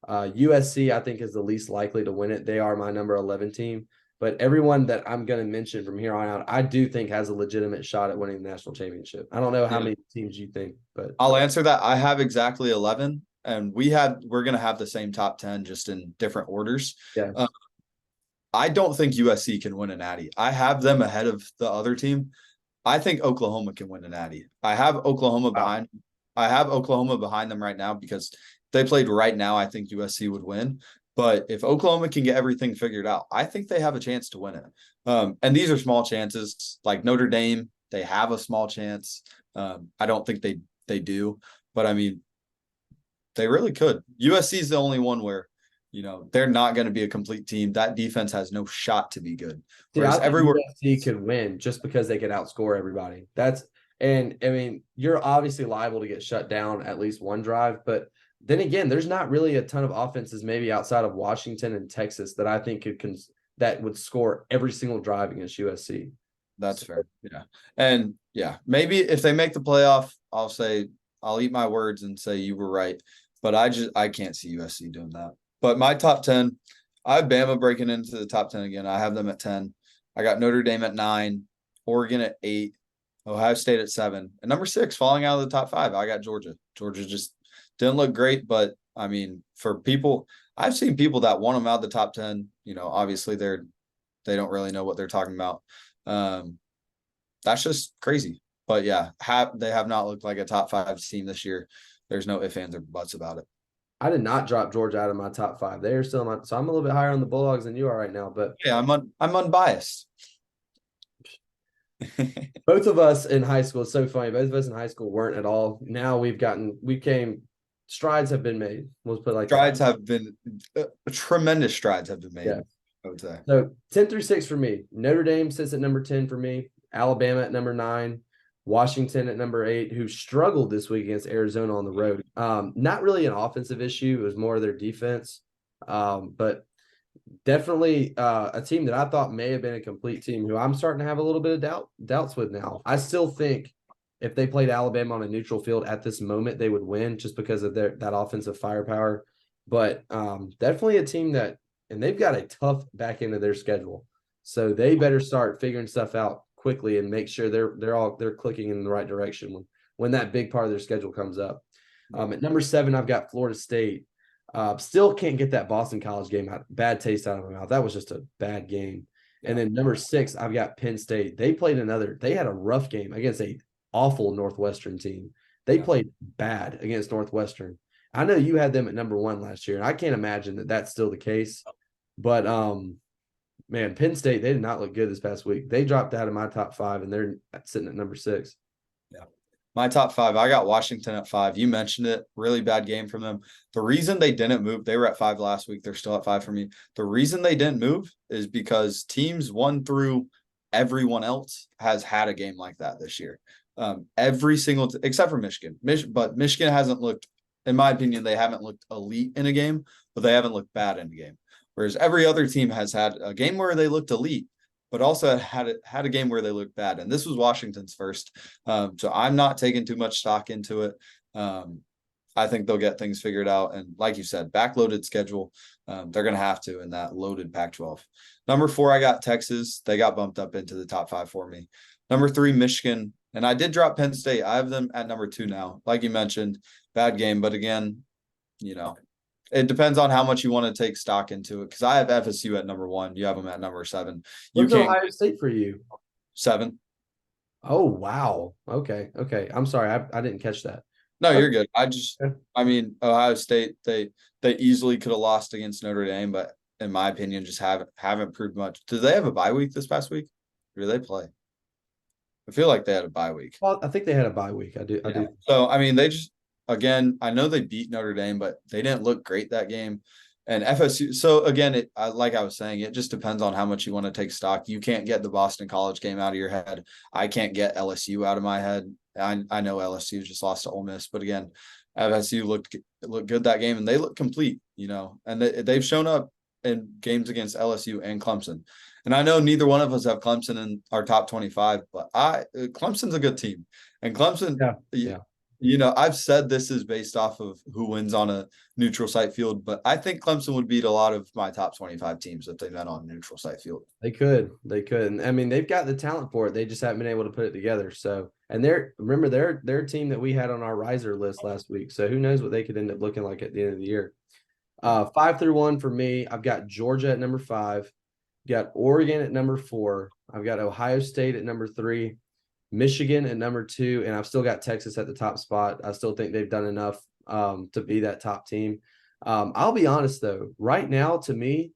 USC, I think, is the least likely to win it. They are my number 11 team. But everyone that I'm going to mention from here on out, I do think has a legitimate shot at winning the national championship. I don't know how many teams you think, but I'll answer that. I have exactly 11, and we're going to have the same top 10, just in different orders. Yeah. I don't think USC can win a natty. I have them ahead of the other team. I think Oklahoma can win a natty. I have Oklahoma behind. I have Oklahoma behind them right now because if they played right now, I think USC would win. But if Oklahoma can get everything figured out, I think they have a chance to win it. And these are small chances. Like Notre Dame, they have a small chance. I don't think they do, but I mean, they really could. USC is the only one where they're not going to be a complete team. That defense has no shot to be good. Whereas everywhere USC could win just because they could outscore everybody. And I mean, you're obviously liable to get shut down at least one drive, but then again, there's not really a ton of offenses maybe outside of Washington and Texas that I think that would score every single drive against USC. That's fair. Yeah. And yeah, maybe if they make the playoff, I'll eat my words and say you were right, but I can't see USC doing that. But my top 10, I have Bama breaking into the top 10 again. I have them at 10. I got Notre Dame at 9, Oregon at 8, Ohio State at 7, and number 6, falling out of the top 5, I got Georgia. Georgia just didn't look great, but I mean, for people, I've seen people that want them out of the top 10. Obviously they don't really know what they're talking about. That's just crazy. But yeah, they have not looked like a top 5 team this year. There's no ifs, ands, or buts about it. I did not drop Georgia out of my top 5. They are still so I'm a little bit higher on the Bulldogs than you are right now. But yeah, I'm unbiased. Both of us in high school, it's so funny. Both of us in high school weren't at all. Now strides have been made. Let's put it like tremendous strides have been made. Yeah. I would say. So 10 through 6 for me. Notre Dame sits at number 10 for me. Alabama at number 9. Washington at number 8, who struggled this week against Arizona on the road. Not really an offensive issue. It was more their defense. But definitely a team that I thought may have been a complete team who I'm starting to have a little bit of doubts with now. I still think if they played Alabama on a neutral field at this moment, they would win just because of that offensive firepower. But definitely a team and they've got a tough back end of their schedule. So they better start figuring stuff out quickly and make sure they're clicking in the right direction when that big part of their schedule comes up. At number 7, I've got Florida State. Still can't get that Boston College game out. Bad taste out of my mouth. That was just a bad game. And then number 6, I've got Penn State. They had a rough game against a awful Northwestern team. They played bad against Northwestern. I know you had them at number 1 last year, and I can't imagine that that's still the case. But man, Penn State, they did not look good this past week. They dropped out of my top 5, and they're sitting at number 6. Yeah. My top 5, I got Washington at 5. You mentioned it. Really bad game from them. The reason they didn't move, they were at 5 last week. They're still at 5 for me. The reason they didn't move is because teams 1 through everyone else has had a game like that this year. Every single except for Michigan. But Michigan hasn't looked, in my opinion, they haven't looked elite in a game, but they haven't looked bad in a game. Whereas every other team has had a game where they looked elite, but also had a game where they looked bad. And this was Washington's first. So I'm not taking too much stock into it. I think they'll get things figured out. And like you said, backloaded schedule. They're going to have to in that loaded Pac-12. Number 4, I got Texas. They got bumped up into the top 5 for me. Number 3, Michigan. And I did drop Penn State. I have them at number 2 now. Like you mentioned, bad game. But again, it depends on how much you want to take stock into it. Because I have FSU at number 1. You have them at number 7. What's Ohio State for you? 7. Oh, wow. Okay. I'm sorry. I didn't catch that. No, you're good. I mean, Ohio State, they easily could have lost against Notre Dame, but in my opinion, just haven't proved much. Do they have a bye week this past week? Or do they play? I feel like they had a bye week. Well, I think they had a bye week. I do. So, I mean, they just, again, I know they beat Notre Dame, but they didn't look great that game. And FSU, so again, like I was saying, it just depends on how much you want to take stock. You can't get the Boston College game out of your head. I can't get LSU out of my head. I know LSU just lost to Ole Miss, but again, FSU looked good that game, and they look complete, and they've shown up in games against LSU and Clemson. And I know neither one of us have Clemson in our top 25, but Clemson's a good team, and Clemson, yeah. I've said this is based off of who wins on a neutral site field, but I think Clemson would beat a lot of my top 25 teams if they met on a neutral site field. They could. And I mean, they've got the talent for it. They just haven't been able to put it together. So, and they're a team that we had on our riser list last week. So who knows what they could end up looking like at the end of the year. 5 through 1 for me, I've got Georgia at number 5, got Oregon at number 4. I've got Ohio State at number 3. Michigan at number 2, and I've still got Texas at the top spot. I still think they've done enough to be that top team. I'll be honest, though. Right now, to me,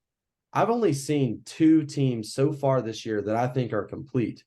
I've only seen 2 teams so far this year that I think are complete.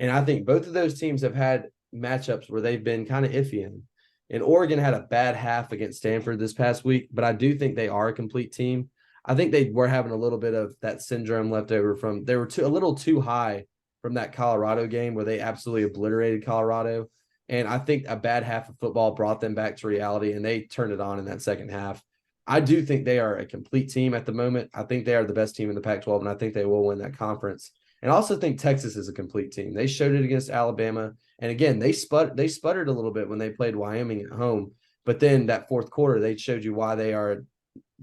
And I think both of those teams have had matchups where they've been kind of iffy in. And Oregon had a bad half against Stanford this past week, but I do think they are a complete team. I think they were having a little bit of that syndrome left over from – they were a little too high from that Colorado game where they absolutely obliterated Colorado. And I think a bad half of football brought them back to reality, and they turned it on in that second half. I do think they are a complete team at the moment. I think they are the best team in the Pac-12, and I think they will win that conference. And I also think Texas is a complete team. They showed it against Alabama. And again, they sputtered a little bit when they played Wyoming at home. But then that fourth quarter, they showed you why they are,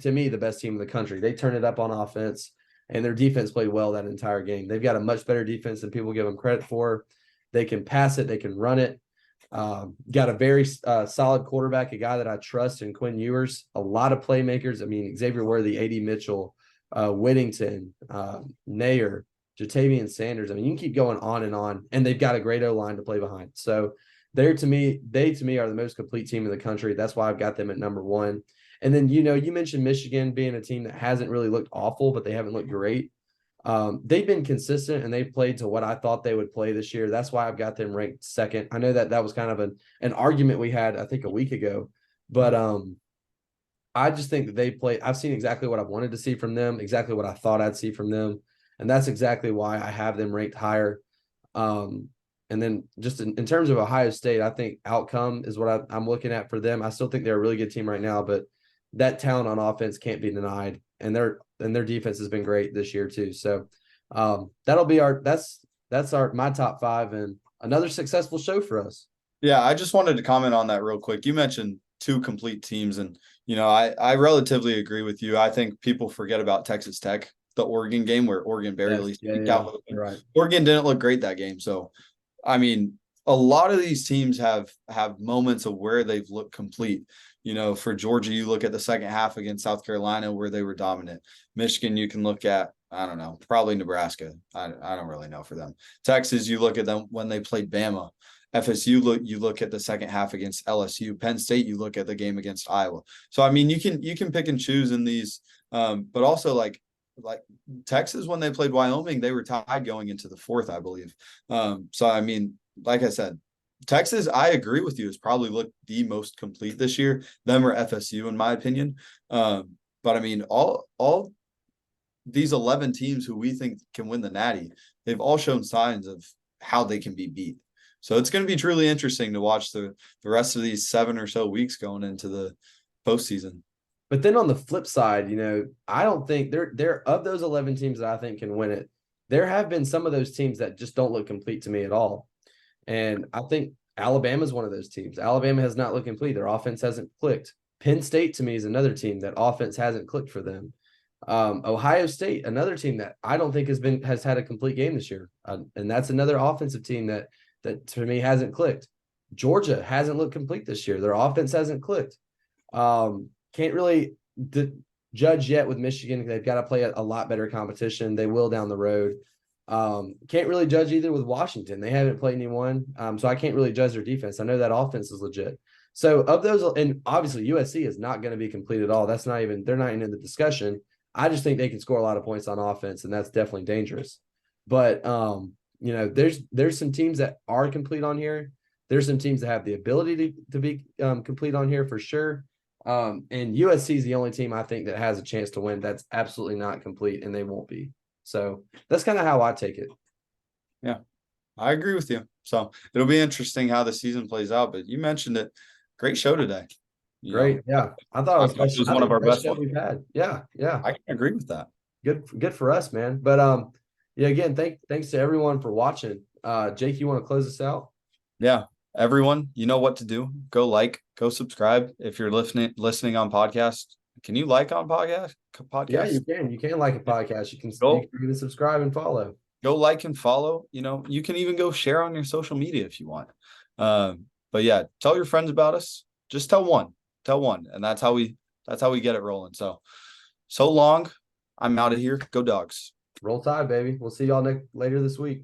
to me, the best team in the country. They turned it up on offense, and their defense played well that entire game. They've got a much better defense than people give them credit for. They can pass it. They can run it. Got a very solid quarterback, a guy that I trust in Quinn Ewers. A lot of playmakers. I mean, Xavier Worthy, A.D. Mitchell, Whittington, Nayer, Jatavian Sanders. I mean, you can keep going on, and they've got a great O-line to play behind. So they to me are the most complete team in the country. That's why I've got them at number 1. And then, you mentioned Michigan being a team that hasn't really looked awful, but they haven't looked great. They've been consistent, and they've played to what I thought they would play this year. That's why I've got them ranked 2nd. I know that was kind of an argument we had, I think, a week ago, but I just think that they play. I've seen exactly what I wanted to see from them, exactly what I thought I'd see from them. And that's exactly why I have them ranked higher. And then just in terms of Ohio State, I think outcome is what I'm looking at for them. I still think they're a really good team right now, but that talent on offense can't be denied. And their defense has been great this year too. So that'll be my top 5 and another successful show for us. Yeah, I just wanted to comment on that real quick. You mentioned 2 complete teams, and I relatively agree with you. I think people forget about Texas Tech, the Oregon game where Oregon barely squeaked out with it. Right. Oregon didn't look great that game. So, I mean, a lot of these teams have moments of where they've looked complete. For Georgia, you look at the second half against South Carolina where they were dominant. Michigan, you can look at, I don't know, probably Nebraska. I don't really know for them. Texas, you look at them when they played Bama. FSU, you look at the second half against LSU. Penn State, you look at the game against Iowa. So, I mean, you can pick and choose in these, but also like Texas, when they played Wyoming, they were tied going into the 4th, I believe. So, I mean, like I said, Texas, I agree with you, has probably looked the most complete this year. Them or FSU, in my opinion. But I mean, all these 11 teams who we think can win the Natty, they've all shown signs of how they can be beat. So it's going to be truly interesting to watch the rest of these 7 or so weeks going into the postseason. But then on the flip side, I don't think they're of those 11 teams that I think can win it. There have been some of those teams that just don't look complete to me at all. And I think Alabama's one of those teams. Alabama has not looked complete. Their offense hasn't clicked. Penn State to me is another team that offense hasn't clicked for them. Ohio State, another team that I don't think has had a complete game this year, and that's another offensive team that to me hasn't clicked. Georgia hasn't looked complete this year. Their offense hasn't clicked. Can't really judge yet with Michigan. They've got to play a lot better competition. They will down the road. Can't really judge either with Washington. They haven't played anyone, so I can't really judge their defense. I know that offense is legit. So of those, and obviously USC is not going to be complete at all. They're not even in the discussion. I just think they can score a lot of points on offense, and that's definitely dangerous. But there's some teams that are complete on here. There's some teams that have the ability to be complete on here for sure. And USC is the only team I think that has a chance to win that's absolutely not complete, and they won't be. So that's kind of how I take it. Yeah, I agree with you. So it'll be interesting how the season plays out. But you mentioned it. Great show today. Great. Yeah. I thought it was one of our best show we've had. Yeah. Yeah. I can agree with that. Good for us, man. But yeah, again, thanks to everyone for watching. Jake, you want to close us out? Yeah. Everyone, you know what to do. Go subscribe. If you're listening on podcast, can you like on podcast? Yeah, you can. You can like a podcast. You can even subscribe and follow. Go like and follow. You can even go share on your social media if you want. But yeah, tell your friends about us. Just tell one, and that's how we get it rolling. So long. I'm out of here. Go Dogs. Roll Tide, baby. We'll see y'all later this week.